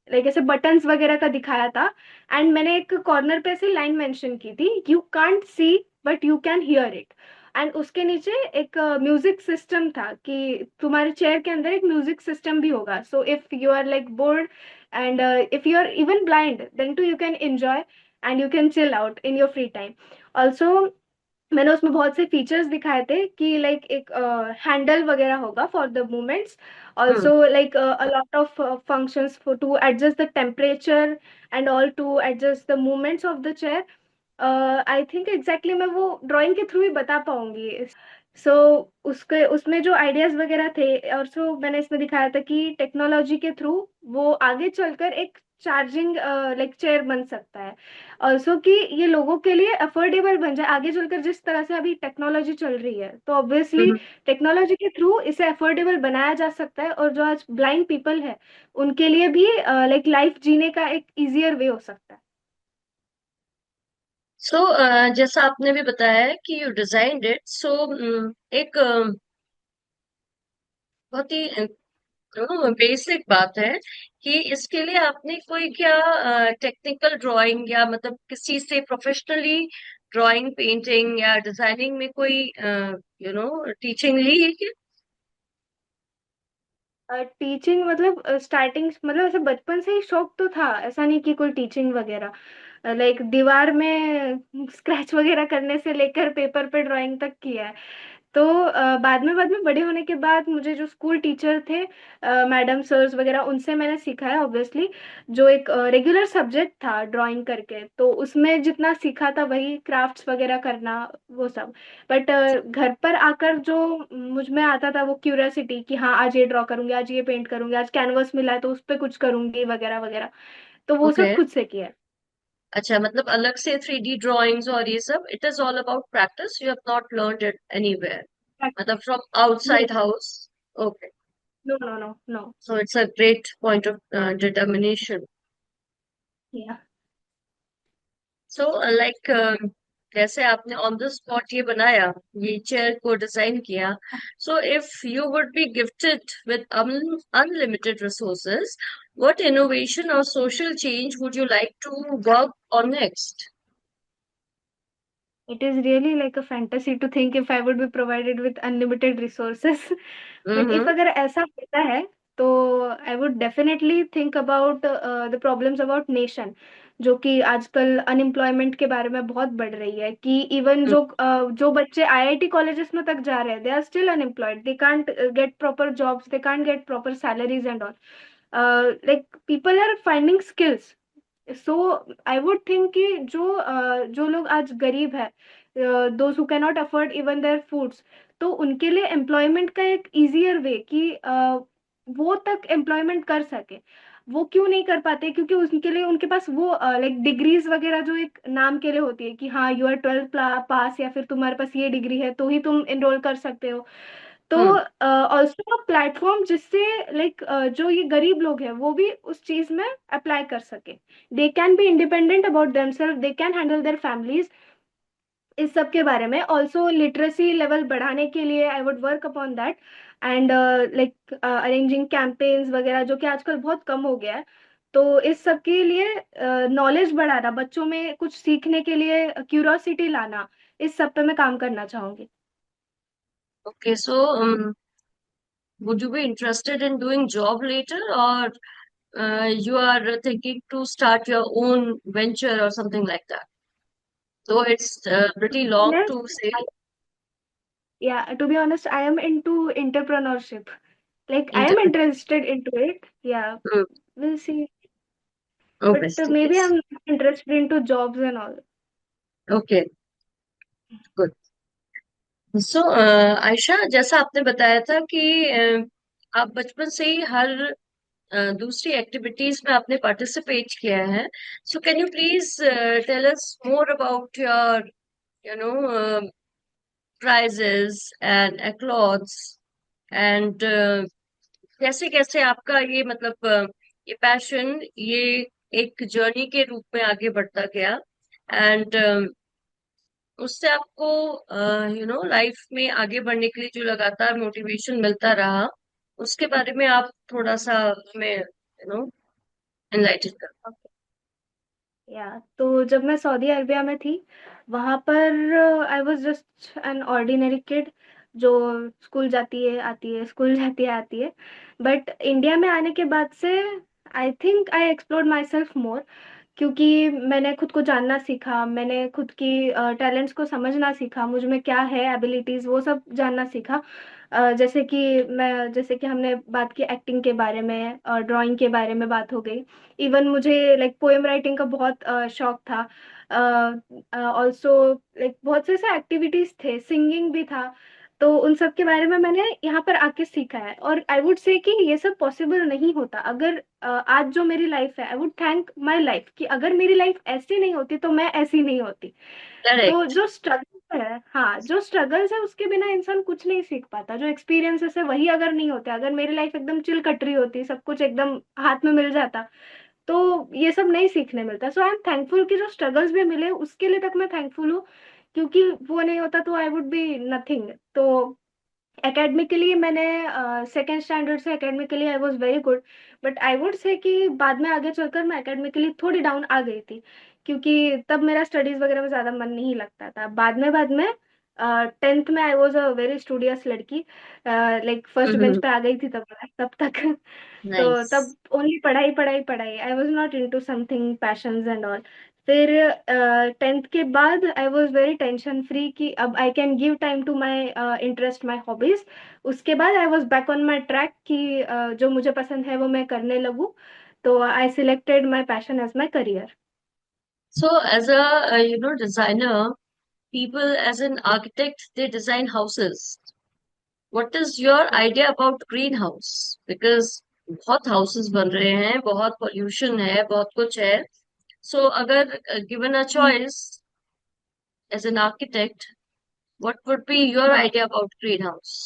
लाइक ऐसे बटन्स वगैरह का दिखाया था। एंड मैंने एक कॉर्नर पे ऐसे लाइन मेंशन की थी, you can't see but you can hear it. And उसके नीचे एक म्यूजिक सिस्टम था कि तुम्हारे चेयर के अंदर एक म्यूजिक सिस्टम भी होगा, so if you are like bored and if you are even blind then too you can enjoy and you can chill out in your free time. Also मैंने उसमें बहुत से फीचर्स दिखाए थे कि लाइक एक हैंडल वगैरह होगा for the movements. Hmm. Also like a lot of functions for to adjust the temperature and all to adjust the movements of the chair। I think exactly मैं वो ड्राइंग के through ही बता पाऊंगी। सो उसके उसमें जो आइडियाज वगैरह थे, और सो मैंने इसमें दिखाया था कि टेक्नोलॉजी के थ्रू वो आगे चलकर एक चार्जिंग लाइक चेयर बन सकता है। ऑल्सो कि ये लोगों के लिए अफोर्डेबल बन जाए आगे चलकर, जिस तरह से अभी टेक्नोलॉजी चल रही है तो ऑब्वियसली हम्म। टेक्नोलॉजी के थ्रू इसे अफोर्डेबल बनाया जा सकता है, और जो आज ब्लाइंड पीपल है उनके लिए भी लाइक लाइफ जीने का एक इजियर वे हो सकता है। सो जैसा आपने भी बताया है कि यू डिजाइन्ड इट, सो एक बहुत ही बेसिक बात है कि इसके लिए आपने कोई क्या टेक्निकल ड्राइंग या मतलब किसी से प्रोफेशनली ड्राइंग पेंटिंग या डिजाइनिंग में कोई टीचिंग ली है क्या? टीचिंग मतलब स्टार्टिंग मतलब ऐसे बचपन से ही शौक तो था, ऐसा नहीं कि कोई टीचिंग वगैरह। लाइक दीवार में स्क्रैच वगैरह करने से लेकर पेपर पे ड्राइंग तक किया है। तो बाद में बड़े होने के बाद मुझे जो स्कूल टीचर थे, मैडम सर्स वगैरह, उनसे मैंने सीखा है ऑब्वियसली। जो एक रेगुलर सब्जेक्ट था ड्राइंग करके, तो उसमें जितना सीखा था वही क्राफ्ट्स वगैरह करना, वो सब। बट घर पर आकर जो मुझ में आता था वो क्यूरियोसिटी कि हाँ आज ये ड्रॉ करूंगी, आज ये पेंट करूंगी, आज कैनवस मिला है तो उस पे कुछ करूंगी वगैरह वगैरह। तो वो ओके। सब खुद से किया है। अच्छा, मतलब अलग से 3D ड्राइंग्स और ये सब, it is all about practice, you have not learned it anywhere, मतलब from outside house? Okay. No no no no. So it's a great point of determination. Yeah so like जैसे आपने on the spot ये बनाया, ये chair को design किया, so if you would be gifted with unlimited resources, what innovation or social change would you like to work on next? it is really like a fantasy to think if I would be provided with unlimited resources। But if Mm-hmm. अगर ऐसा होता है तो I would definitely think about the problems about nation, जो कि आजकल unemployment के बारे में बहुत बढ़ रही है। कि इवन जो बच्चे आईआईटी कॉलेजेस में तक जा रहे हैं, they are still unemployed, they can't get proper jobs, they can't get proper salaries and all. Like people are finding skills. So I would think कि जो लोग आज गरीब है, those who can not afford even their foods, तो उनके लिए employment का एक इजियर वे कि वो तक एम्प्लॉयमेंट कर सके। वो क्यों नहीं कर पाते? क्योंकि उनके लिए उनके पास वो लाइक डिग्रीज वगैरह जो एक नाम के लिए होती है कि हाँ यू आर 12th पास या फिर तुम्हारे पास ये डिग्री है तो ही तुम एनरोल कर सकते हो। तो हम्म। ऑल्सो प्लेटफॉर्म जिससे लाइक जो ये गरीब लोग हैं वो भी उस चीज में अप्लाई कर सके। They can be independent about themselves, they can handle their families. इस सब के बारे में ऑल्सो लिटरेसी लेवल बढ़ाने के लिए I would work upon that. And like arranging campaigns वगैरह जो कि आजकल बहुत कम हो गया है। तो इस सब के लिए नॉलेज बढ़ाना, बच्चों में कुछ सीखने के लिए क्यूरोसिटी लाना, इस सब पे मैं काम करना चाहूंगी। Okay, so would you be interested in doing job later, or you are thinking to start your own venture or something like that? Though it's pretty long Yes, to say. Yeah, to be honest, I am into entrepreneurship. Like I am interpret. interested into it. Yeah, we'll see. But okay. maybe I'm not interested into jobs and all. Okay, good. So Ayesha, जैसा आपने बताया था कि आप बचपन से ही हर दूसरी activities में आपने पार्टिसिपेट किया है। So can you please tell us more about your you know prizes and applauds and कैसे कैसे आपका ये मतलब ये पैशन, ये एक जर्नी के रूप में आगे बढ़ता गया एंड उससे आपको लाइफ में आगे बढ़ने के लिए जो लगातार मोटिवेशन मिलता रहा, उसके बारे में आप थोड़ा सा हमें एनलाइटन कर। या तो जब मैं सऊदी अरबिया में थी, वहां पर आई was just an ordinary kid जो स्कूल जाती है आती है, स्कूल जाती है आती है। बट इंडिया में आने के बाद से आई think I explored my self मोर, क्योंकि मैंने खुद को जानना सीखा, मैंने खुद की टैलेंट्स को समझना सीखा, मुझ में क्या है एबिलिटीज वो सब जानना सीखा। जैसे कि हमने बात की एक्टिंग के बारे में और ड्राइंग के बारे में बात हो गई। इवन मुझे लाइक पोएम राइटिंग का बहुत शौक था। ऑल्सो लाइक बहुत से ऐसे एक्टिविटीज थे, सिंगिंग भी था। तो उन सब के बारे में मैंने यहाँ पर आके सीखा है, और आई वुड से कि ये सब पॉसिबल नहीं होता अगर आज जो मेरी लाइफ है, I would thank my life कि अगर मेरी लाइफ ऐसी नहीं होती तो मैं ऐसी नहीं होती। तो करेक्ट। जो स्ट्रगल है, हाँ, जो स्ट्रगल्स है उसके बिना इंसान कुछ नहीं सीख पाता। जो एक्सपीरियंसेस है वही अगर नहीं होते, अगर मेरी लाइफ एकदम चिल कट रही होती, सब कुछ एकदम हाथ में मिल जाता, तो ये सब नहीं सीखने मिलता। सो आई एम थैंकफुल कि जो स्ट्रगल्स भी मिले उसके लिए तक मैं थैंकफुल हूँ, क्योंकि वो नहीं होता तो आई वुड बी नथिंग। तो एकेडमिकली मैंने सेकेंड स्टैंडर्ड से academically I was very good. But I would say कि बाद में आगे चलकर मैं एकेडमिकली थोड़ी डाउन आ गई थी, क्योंकि तब मेरा स्टडीज वगैरह में ज़्यादा मन नहीं लगता था। बाद में 10th में आई वॉज अ वेरी स्टूडियस लड़की, लाइक फर्स्ट बेंच पे आ गई थी तब तक। तो नाइस। तब ओनली पढ़ाई पढ़ाई पढ़ाई, I was not into something passions and all. फिर 10th के बाद I was very tension free कि अब I can give time to my interest, my hobbies. उसके बाद I was back on my track कि जो मुझे पसंद है वो मैं करने लगूँ। तो I selected my passion as my career. So as a designer, people as an architect, they design houses. What is your idea about greenhouse? Because बहुत houses बन रहे हैं, बहुत pollution है, बहुत कुछ है। So अगर given a choice as an architect, what would be your हाँ, idea about greenhouse?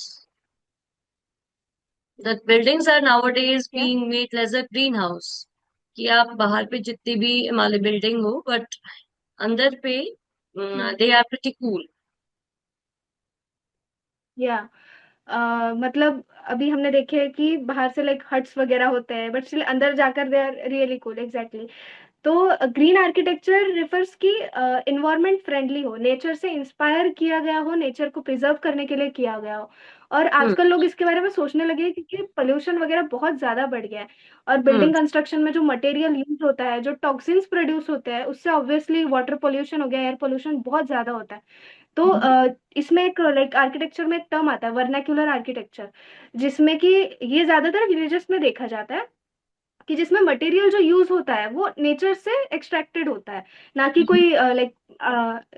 The buildings are nowadays क्या? being made as a greenhouse, कि आप बाहर पे जितनी भी हमारी बिल्डिंग हो, बट अंदर पे दे आर प्रिटी कूल। या मतलब अभी हमने देखे है कि बाहर से लाइक हट्स वगैरह होते हैं, बट स्टिल अंदर जाकर they are really cool. Exactly. तो ग्रीन आर्किटेक्चर रिफर्स की इन्वायरमेंट फ्रेंडली हो, नेचर से इंस्पायर किया गया हो, नेचर को प्रिजर्व करने के लिए किया गया हो। और हम्म। आजकल लोग इसके बारे में सोचने लगे हैं, क्योंकि पोल्यूशन वगैरह बहुत ज्यादा बढ़ गया है। और हम्म। बिल्डिंग कंस्ट्रक्शन में जो मटेरियल यूज होता है, जो टॉक्सिन्स प्रोड्यूस होते हैं, उससे ऑब्वियसली वाटर पोल्यूशन हो गया, एयर पोल्यूशन बहुत ज्यादा होता है। तो इसमें एक लाइक आर्किटेक्चर में एक टर्म आता है वर्नाक्यूलर आर्किटेक्चर, जिसमें कि ये ज्यादातर विलेजेस में देखा जाता है, कि जिसमें मटेरियल जो यूज होता है वो नेचर से एक्सट्रैक्टेड होता है, ना कि कोई लाइक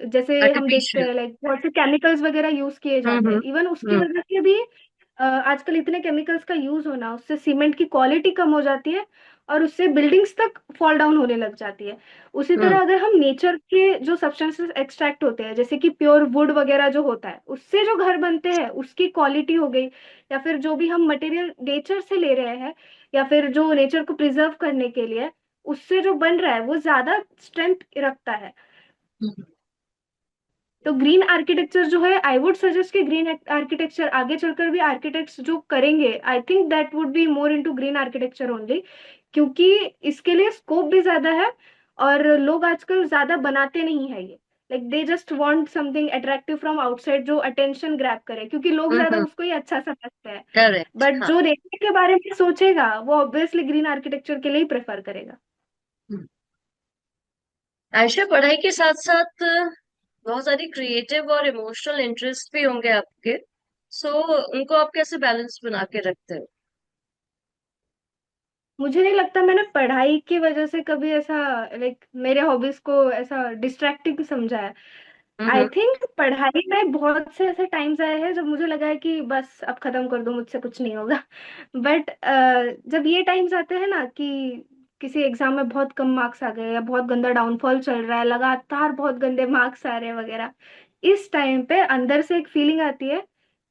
जैसे हम देखते आर्टिफिशियल। हैं लाइक बहुत से केमिकल्स वगैरह यूज किए जाते हैं। इवन उसकी हम्म। वजह से भी आजकल इतने केमिकल्स का यूज होना, उससे सीमेंट की क्वालिटी कम हो जाती है, और उससे बिल्डिंग्स तक फॉल डाउन होने लग जाती है। उसी हम्म। तरह अगर हम नेचर के जो सब्सटेंसेस एक्सट्रैक्ट होते हैं, जैसे कि प्योर वुड वगैरह जो होता है, उससे जो घर बनते हैं उसकी क्वालिटी हो गई, या फिर जो भी हम मटेरियल नेचर से ले रहे हैं, या फिर जो नेचर को प्रिजर्व करने के लिए उससे जो बन रहा है वो ज्यादा स्ट्रेंथ रखता है। हम्म। तो ग्रीन आर्किटेक्चर जो है, आई वुड सजेस्ट कि ग्रीन आर्किटेक्चर आगे चलकर भी आर्किटेक्ट्स जो करेंगे, I think that would be more into green architecture only, क्योंकि इसके लिए स्कोप भी ज्यादा है। और लोग आजकल ज्यादा बनाते नहीं है ये, like they just want something attractive from outside जो अटेंशन ग्रैब करे, क्योंकि लोग ज्यादा हम्म। उसको ही अच्छा समझते हैं। करेक्ट, बट हाँ। जो नेचर के बारे में सोचेगा वो ऑब्वियसली ग्रीन आर्किटेक्चर के लिए ही प्रेफर करेगा। हम्म। आयशा, पढ़ाई के साथ साथ बहुत सारी क्रिएटिव और इमोशनल इंटरेस्ट भी होंगे आपके। सो उनको आप कैसे बैलेंस बना के रखते हो? मुझे नहीं लगता मैंने पढ़ाई की वजह से कभी ऐसा लाइक मेरे हॉबीज को ऐसा डिस्ट्रैक्टिंग समझा है। आई हम्म। थिंक पढ़ाई में बहुत से ऐसे टाइम्स आए हैं जब मुझे लगा है कि बस अब खत्म कर दो, मुझसे कुछ नहीं होगा। बट जब ये टाइम्स आते हैं ना कि किसी एग्जाम में बहुत कम मार्क्स आ गए या बहुत गंदा डाउनफॉल चल रहा है, लगातार बहुत गंदे मार्क्स आ रहे हैं वगैरह, इस टाइम पे अंदर से एक फीलिंग आती है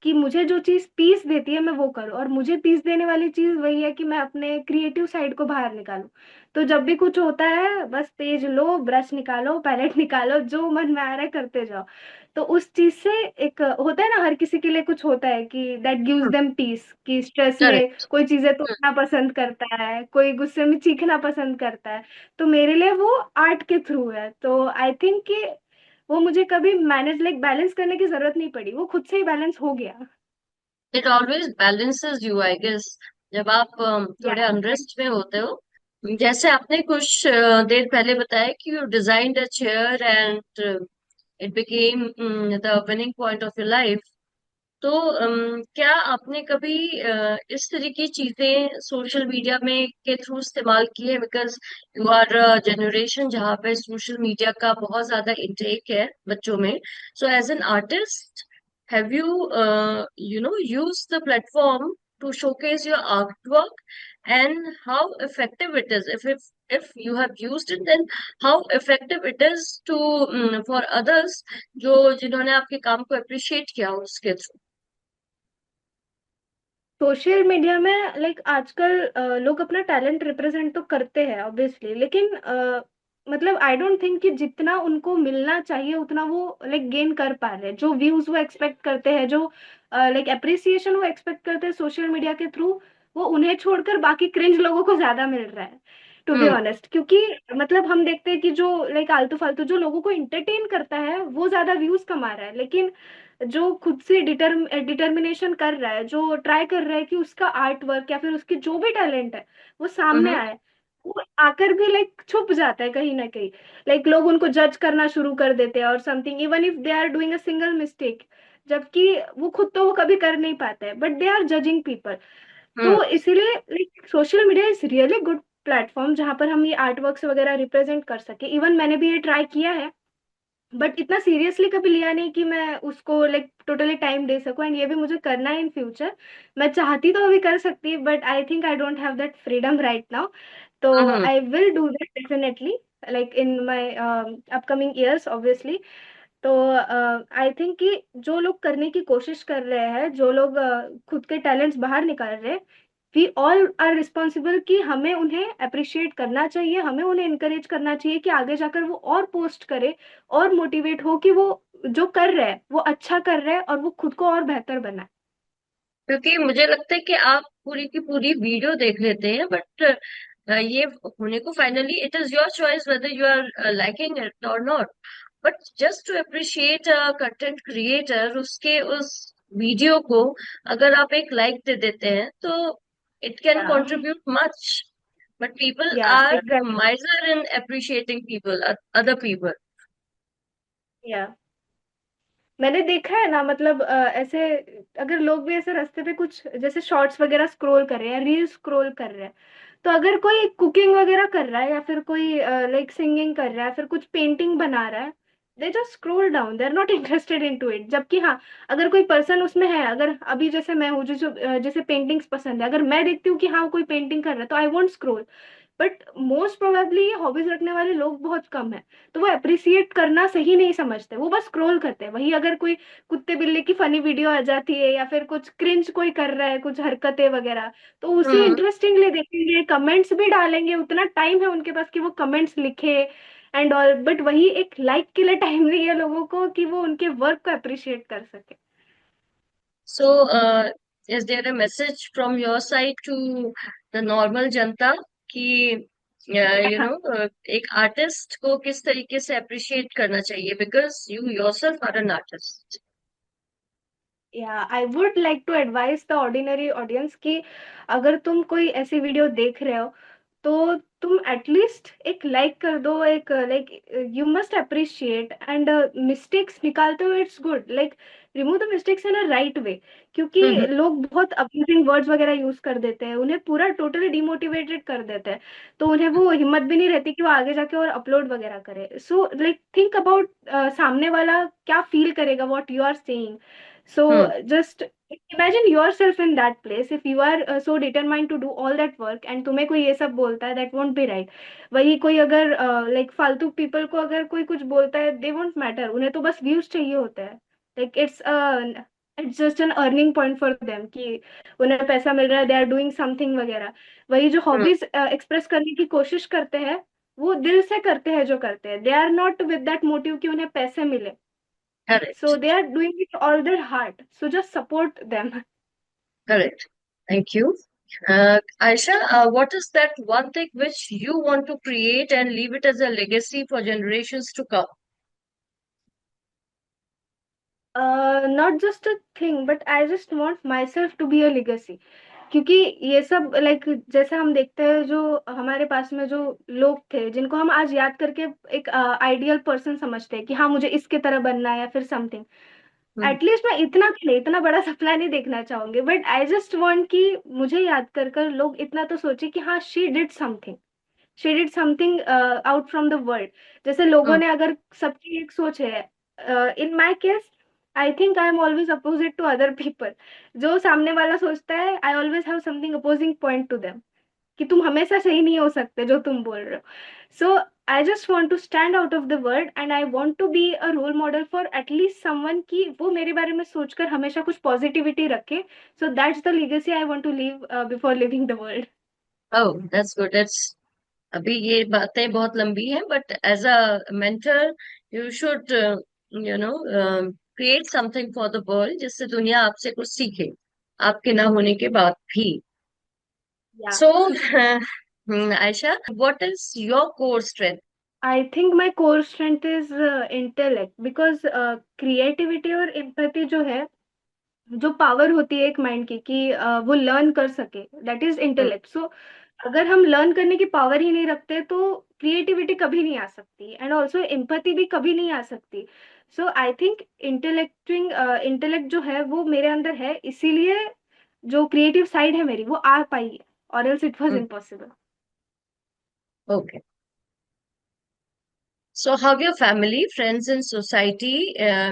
कि मुझे जो चीज पीस देती है मैं वो करूँ, और मुझे पीस देने वाली चीज वही है कि मैं अपने क्रिएटिव साइड को बाहर निकालूं। तो जब भी कुछ होता है बस पेज लो, ब्रश निकालो, पैलेट निकालो, जो मन में आ रहा है करते जाओ। तो उस चीज से एक होता है ना, हर किसी के लिए कुछ होता है कि दैट गिव्स देम पीस, कि स्ट्रेस में करेक्ट। कोई चीजें तोड़ना पसंद करता है, कोई गुस्से में चीखना पसंद करता है। तो मेरे लिए वो आर्ट के थ्रू है। तो आई थिंक कि वो मुझे कभी मैनेज लाइक बैलेंस करने की जरूरत नहीं पड़ी, वो खुद से ही बैलेंस हो गया। It always balances you, I guess. जब आप या थोड़े अनरेस्ट में होते हो, जैसे आपने कुछ देर पहले बताया कि you designed a chair and it became the winning point of your life. तो क्या आपने कभी इस तरह की चीजें सोशल मीडिया में के थ्रू इस्तेमाल की है? बिकॉज यू आर जनरेशन जहाँ पे सोशल मीडिया का बहुत ज्यादा इंटेक है बच्चों में। So as an artist, have you use the platform to showcase your artwork, and how effective it is? If you have used it, then how effective it is to for others जो जिन्होंने आपके काम को appreciate किया हो उसके through. Social media में like आजकल लोग अपना टैलेंट रिप्रेजेंट तो करते हैं ऑब्वियसली, लेकिन मतलब आई डोंट थिंक कि जितना उनको मिलना चाहिए उतना वो लाइक गेन कर पा रहे हैं। जो व्यूज वो एक्सपेक्ट करते हैं, जो लाइक अप्रिसिएशन वो एक्सपेक्ट करते हैं सोशल मीडिया के थ्रू, वो उन्हें छोड़कर बाकी क्रिंज लोगों को ज्यादा मिल रहा है, टू बी हम्म। ऑनेस्ट। क्योंकि मतलब हम देखते हैं कि जो लाइक आलतू फालतू जो लोगों को इंटरटेन करता है वो ज्यादा व्यूज कमा रहा है, लेकिन जो खुद से डिटर्मिनेशन कर रहा है, जो ट्राई कर रहा है कि उसका आर्ट वर्क या फिर उसकी जो भी टैलेंट है वो सामने हम्म। आए, वो आकर भी लाइक छुप जाता है कहीं ना कहीं। लाइक लोग उनको जज करना शुरू कर देते हैं और something, even if they are doing a single mistake, जबकि वो खुद तो वो कभी कर नहीं पाते हैं, but they are judging people. Hmm. तो इसीलिए like social media is really good platform जहां पर हम ये आर्ट वर्क्स वगैरह रिप्रेजेंट कर सके। इवन मैंने भी ये ट्राई किया है, बट इतना सीरियसली कभी लिया नहीं कि मैं उसको लाइक टोटली टाइम दे सकूं, एंड ये भी मुझे करना है इन फ्यूचर। मैं चाहती तो अभी कर सकती, but I think I don't have that freedom right now. तो hmm. I will do that definitely, like in my upcoming years obviously. तो आई थिंक कि जो लोग करने की कोशिश कर रहे हैं, जो लोग खुद के टैलेंट्स बाहर निकाल रहे हैं, वी ऑल आर रिस्पॉन्सिबल कि हमें उन्हें अप्रिशिएट करना चाहिए, हमें उन्हें इनकरेज करना चाहिए कि आगे जाकर वो और पोस्ट करे और मोटिवेट हो कि वो जो कर रहे हैं वो अच्छा कर रहे हैं और वो खुद को और बेहतर बनाए। क्योंकि मुझे लगता है कि आप पूरी की पूरी वीडियो देख लेते हैं, बट ये होने को finally it is your choice whether you are liking it or not. But just to appreciate a content creator, उसके उस वीडियो को अगर आप एक लाइक दे देते हैं तो इट कैन या कंट्रीब्यूट मच। बट पीपल या are exactly. Miser in appreciating people, other people. या मैंने देखा है ना, मतलब ऐसे अगर लोग भी ऐसे रास्ते पे कुछ जैसे शॉर्ट्स वगैरह स्क्रॉल कर रहे हैं, रील स्क्रॉल कर रहे हैं, तो अगर कोई कुकिंग वगैरह कर रहा है या फिर कोई लाइक सिंगिंग कर रहा है, फिर कुछ पेंटिंग बना रहा है, they just scroll down, they are not interested in to it. जबकि हाँ, अगर कोई पर्सन उसमें है, अगर अभी जैसे मैं हूँ जो जैसे पेंटिंग्स पसंद है, अगर मैं देखती हूँ कि हाँ कोई पेंटिंग कर रहा है तो I won't scroll. But most probably ये हॉबीज रखने वाले लोग बहुत कम है, तो वो अप्रिसिएट करना सही नहीं समझते, वो बस स्क्रॉल करते हैं। वही अगर कोई कुत्ते बिल्ली की फनी वीडियो आ जाती है या फिर कुछ क्रिंज कोई कर रहा है, कुछ हरकतें वगैरह, तो उसे हम्म। इंटरेस्टिंगली देखेंगे, कमेंट्स भी डालेंगे, उतना टाइम है उनके पास कि वो कमेंट्स लिखे एंड ऑल। बट वही एक लाइक के लिए टाइम नहीं है लोगों को कि वो उनके वर्क को अप्रिशिएट कर सके। So, is there a message from your side to the normal जनता कि एक आर्टिस्ट को किस तरीके से अप्रिशिएट करना चाहिए? Because you yourself are an artist. Yeah I would like to advice the ordinary audience कि अगर तुम कोई ऐसी वीडियो देख रहे हो तो तुम एटलीस्ट एक लाइक कर दो, एक like you must appreciate and mistakes निकालते हो, it's good, like remove the mistakes in a right way. क्योंकि हम्म। लोग बहुत अब्यूजिंग वर्ड्स वगैरह यूज कर देते हैं, उन्हें पूरा टोटली डिमोटिवेटेड कर देते हैं, तो उन्हें वो हिम्मत भी नहीं रहती कि वो आगे जाके और अपलोड वगैरह करे। सो लाइक थिंक अबाउट सामने वाला क्या फील करेगा what you are saying. So hmm. just imagine yourself in that place if you are so determined to do all that work and तुम्हें कोई ये सब बोलता है, that won't be right। वही कोई अगर लाइक फालतू पीपल को अगर कोई कुछ बोलता है, they won't matter, उन्हें तो बस व्यूज चाहिए होता है। Like it's just an earning point for them कि उन्हें पैसा मिल रहा है, दे आर डूइंग समथिंग वगैरह। वही जो हम्म। हॉबीज एक्सप्रेस करने की कोशिश करते हैं, वो दिल से करते हैं जो करते हैं, they are not with that motive कि उन्हें पैसे मिले। Correct. So they are doing it all their heart. So just support them. Correct. Thank you. Aisha, what is that one thing which you want to create and leave it as a legacy for generations to come? Not just a thing, but I just want myself to be a legacy. क्योंकि ये सब like जैसे हम देखते हैं, जो हमारे पास में जो लोग थे जिनको हम आज याद करके एक आइडियल पर्सन समझते हैं कि हाँ मुझे इसके तरह बनना है या फिर समथिंग, हम्म। एटलीस्ट मैं इतना भी नहीं, इतना बड़ा सपना नहीं देखना चाहूंगी, बट आई जस्ट वांट कि मुझे याद कर कर लोग इतना तो सोचे कि हाँ she did something, she did something out from the world. जैसे लोगों हम्म। ने अगर सबकी एक सोच है, in my case I think I am always opposite to other people. जो सामने वाला सोचता है, I always have something opposing point to them, कि तुम हमेशा सही नहीं हो सकते जो तुम बोल रहे हो। So I just want to stand out of the world and I want to be a role model for at least someone की वो मेरे बारे में सोचकर हमेशा कुछ पॉजिटिविटी रखे। So that's the legacy I want to leave before living the world. Oh, that's good. That's अभी ये बातें बहुत लंबी हैं, but as a mentor you should you know create something for the world जिससे दुनिया आपसे कुछ सीखे, आपके ना होने के बाद भी। Yeah so Ayesha, what is your core strength? I think my core strength is intellect, because creativity और एम्पैथी जो है, जो पावर होती है एक माइंड की कि वो लर्न कर सके, दैट इज इंटेलेक्ट। सो अगर हम लर्न करने की पावर ही नहीं रखते तो क्रिएटिविटी कभी नहीं आ सकती, एंड ऑल्सो एम्पैथी भी कभी नहीं आ सकती। सो आई थिंक इंटेलेक्टिंग इंटेलेक्ट जो है वो मेरे अंदर है, इसीलिए जो क्रिएटिव साइड है मेरी वो आ पाई है, और else it was impossible. Okay, so how your family, friends and society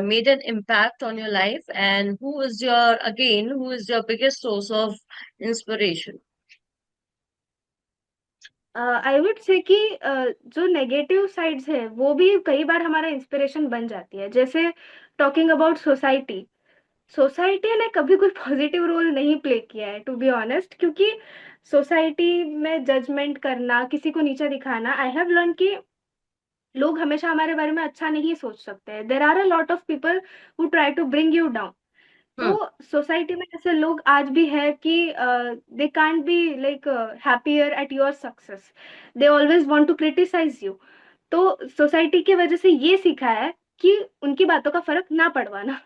made an impact on your life, and who is your biggest source of inspiration? I would say कि जो negative sides है वो भी कई बार हमारा inspiration बन जाती है। जैसे टॉकिंग अबाउट सोसाइटी, सोसाइटी ने कभी कोई पॉजिटिव रोल नहीं प्ले किया है टू बी ऑनेस्ट, क्योंकि सोसाइटी में जजमेंट करना, किसी को नीचा दिखाना, आई हैव लर्न कि लोग हमेशा हमारे बारे में अच्छा नहीं सोच सकते, there are a lot of people who try to bring you down. Hmm. तो सोसाइटी में ऐसे लोग आज भी है कि they can't be like happier at your success, they always want to criticise you. तो सोसाइटी की वजह से ये सीखा है कि उनकी बातों का फर्क ना पड़वाना।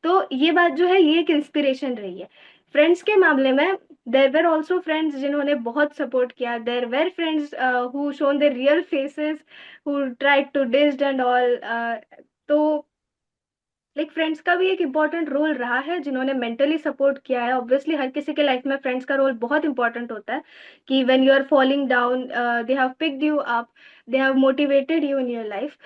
तो ये बात जो है ये एक इंस्पिरेशन रही है। फ्रेंड्स के मामले में देर वेर ऑल्सो फ्रेंड्स जिन्होंने बहुत सपोर्ट किया, there were friends who shown their real faces, who tried to diss and all. तो लाइक फ्रेंड्स का भी एक इम्पोर्टेंट रोल रहा है, जिन्होंने मेंटली सपोर्ट किया है। ऑब्वियसली हर किसी के लाइफ में फ्रेंड्स का रोल बहुत इंपॉर्टेंट होता है कि when you are falling down they have picked you up, they have motivated you in your life.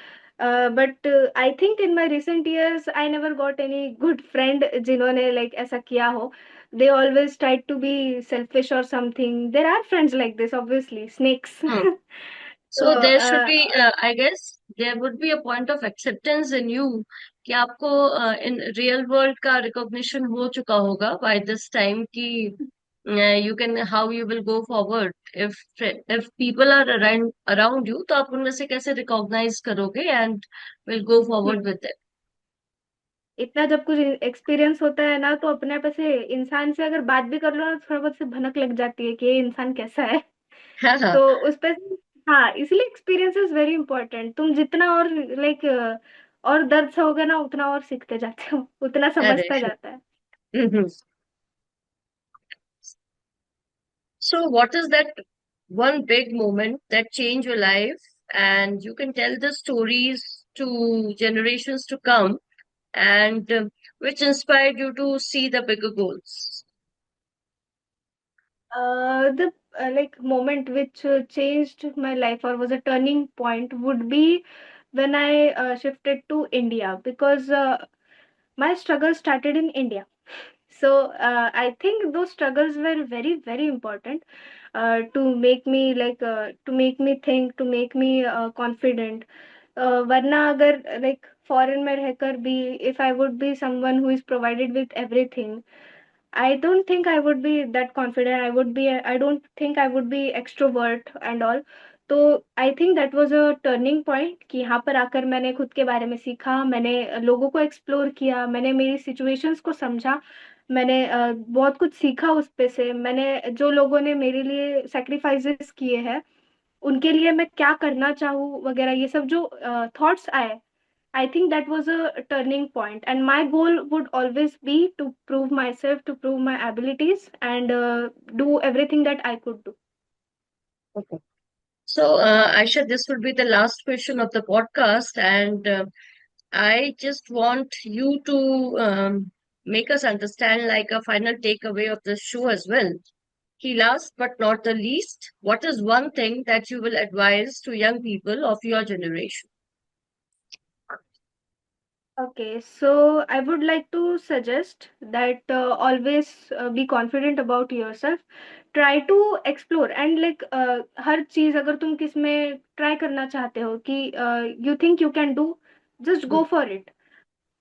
But I think in my recent years I never got any good friend जिन्होंने like ऐसा किया हो। They always try to be selfish और something, there are friends like this obviously, snakes. So तो there should be, I guess, there would be a point of acceptance in you कि आपको in real world का recognition हो चुका होगा by this time कि you can how you will go forward if people are around you, तो आप उनमें से कैसे recognize करोगे and will go forward with it. इतना जब कुछ एक्सपीरियंस होता है ना, तो अपने पे से इंसान से अगर बात भी कर लो ना, थोड़ा बहुत से भनक लग जाती है कि ये इंसान कैसा है। हाँ हाँ। तो उस पे हाँ, इसलिए एक्सपीरियंस इज वेरी इंपॉर्टेंट। तुम जितना और लाइक और दर्द सहोगे ना, उतना और सीखते जाते हो, उतना अरे समझता जाता है। so what is that? one big moment that changed your life, and you can tell the stories to generations to come, and which inspired you to see the bigger goals. The like moment which changed my life or was a turning point would be when I shifted to India, because my struggle started in India. So I think those struggles were very, very important to make me think, to make me confident. वरना अगर like foreign में रहकर भी, if I would be someone who is provided with everything, I don't think I would be that confident. I don't think I would be extrovert and all. तो I think that was a turning point कि यहाँ पर आकर मैंने खुद के बारे में सीखा, मैंने लोगों को एक्सप्लोर किया, मैंने मेरी सिचुएशंस को समझा, मैंने बहुत कुछ सीखा उस पे से। मैंने जो लोगों ने मेरे लिए सेक्रीफाइसेस किए हैं, उनके लिए मैं क्या करना चाहूँ वगैरह, ये सब जो थॉट्स आए, I think that was a turning point, and my goal would always be to prove myself, to prove my abilities, and do everything that I could do. Okay. So, Aisha, this will be the last question of the podcast, and I just want you to make us understand like a final takeaway of the show as well. He last but not the least, what is one thing that you will advise to young people of your generation? Okay, so I would like to suggest that always be confident about yourself. Try to explore and like हर चीज अगर तुम किस में try करना चाहते हो कि you think you can do, just Mm. go for it.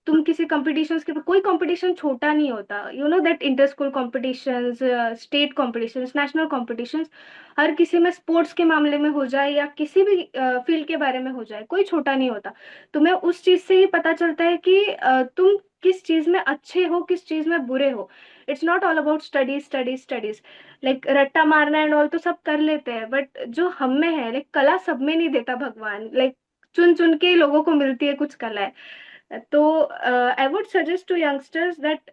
तुम किसी कॉम्पिटिशन्स के, कोई कंपटीशन छोटा नहीं होता, you know that inter school competitions, state competitions, national competitions, हर किसी में स्पोर्ट्स के मामले में हो जाए या किसी भी फील्ड के बारे में हो जाए, कोई छोटा नहीं होता। तुम्हें उस चीज से ही पता चलता है कि तुम किस चीज में अच्छे हो, किस चीज में बुरे हो। It's not all about studies studies studies. Like रट्टा मारना एंड ऑल तो सब कर लेते हैं, बट जो हम में है, लाइक कला सब में नहीं देता भगवान, लाइक चुन चुन के लोगों को मिलती है कुछ कला। तो I would suggest to youngsters that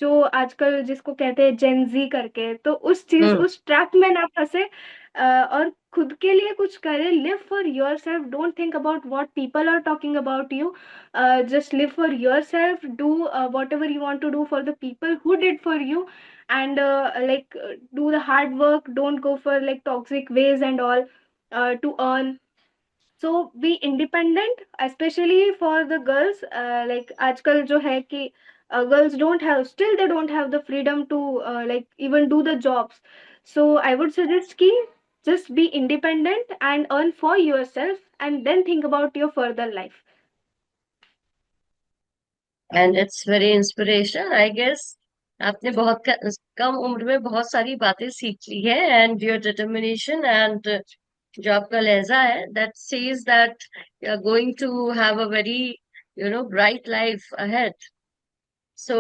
जो आजकल जिसको कहते हैं जेनजी करके, तो Mm. उस ट्रैप में ना फंसे, और खुद के लिए कुछ करें। Live for yourself, don't think about what people are talking about you, just live for yourself, do whatever you want to do for the people who did for you, and do the hard work, don't go for like toxic ways and all to earn। So be independent, specially for the girls. Like आजकल जो है कि girls don't have, still they don't have the freedom to like even do the jobs. So I would suggest कि just be independent and earn for yourself, and then think about your further life. And it's very inspirational, I guess. आपने बहुत कम उम्र में बहुत सारी बातें सीख ली है, and your determination and जो आपका लहजा है, that says that you are going to have a very, bright life ahead. So,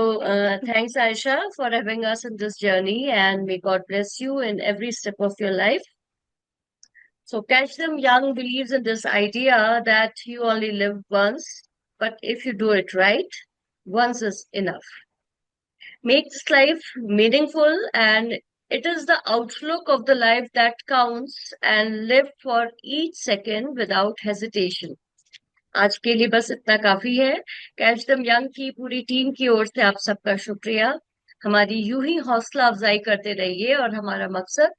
thanks, Aisha, for having us in this journey, and may God bless you in every step of your life. So, Catch Them Young believes in this idea that you only live once, but if you do it right, once is enough. Make this life meaningful, and it is the outlook of the life that counts, and live for each second without hesitation. आज के लिए बस इतना काफी है। Catch दम young की पूरी टीम की ओर से आप सबका शुक्रिया। हमारी यूं ही हौसला अफजाई करते रहिए, और हमारा मकसद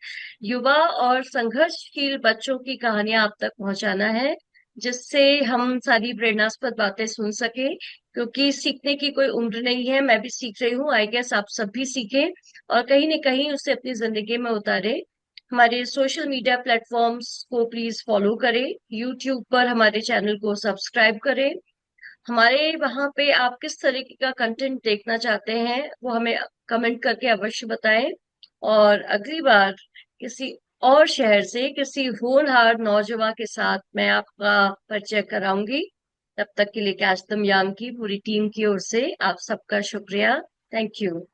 युवा और संघर्षशील बच्चों की कहानियां आप तक पहुंचाना है, जिससे हम सारी प्रेरणास्पद बातें सुन सके। क्योंकि सीखने की कोई उम्र नहीं है, मैं भी सीख रही हूँ, आई गेस आप सब भी सीखें और कहीं न कहीं उसे अपनी जिंदगी में उतारे। हमारे सोशल मीडिया प्लेटफॉर्म्स को प्लीज फॉलो करें, यूट्यूब पर हमारे चैनल को सब्सक्राइब करें। हमारे वहां पे आप किस तरीके का कंटेंट देखना चाहते हैं वो हमें कमेंट करके अवश्य बताएं। और अगली बार किसी और शहर से किसी होनहार नौजवान के साथ मैं आपका परिचय कराऊंगी। तब तक के लिए कैच दम यांग की पूरी टीम की ओर से आप सबका शुक्रिया। Thank you.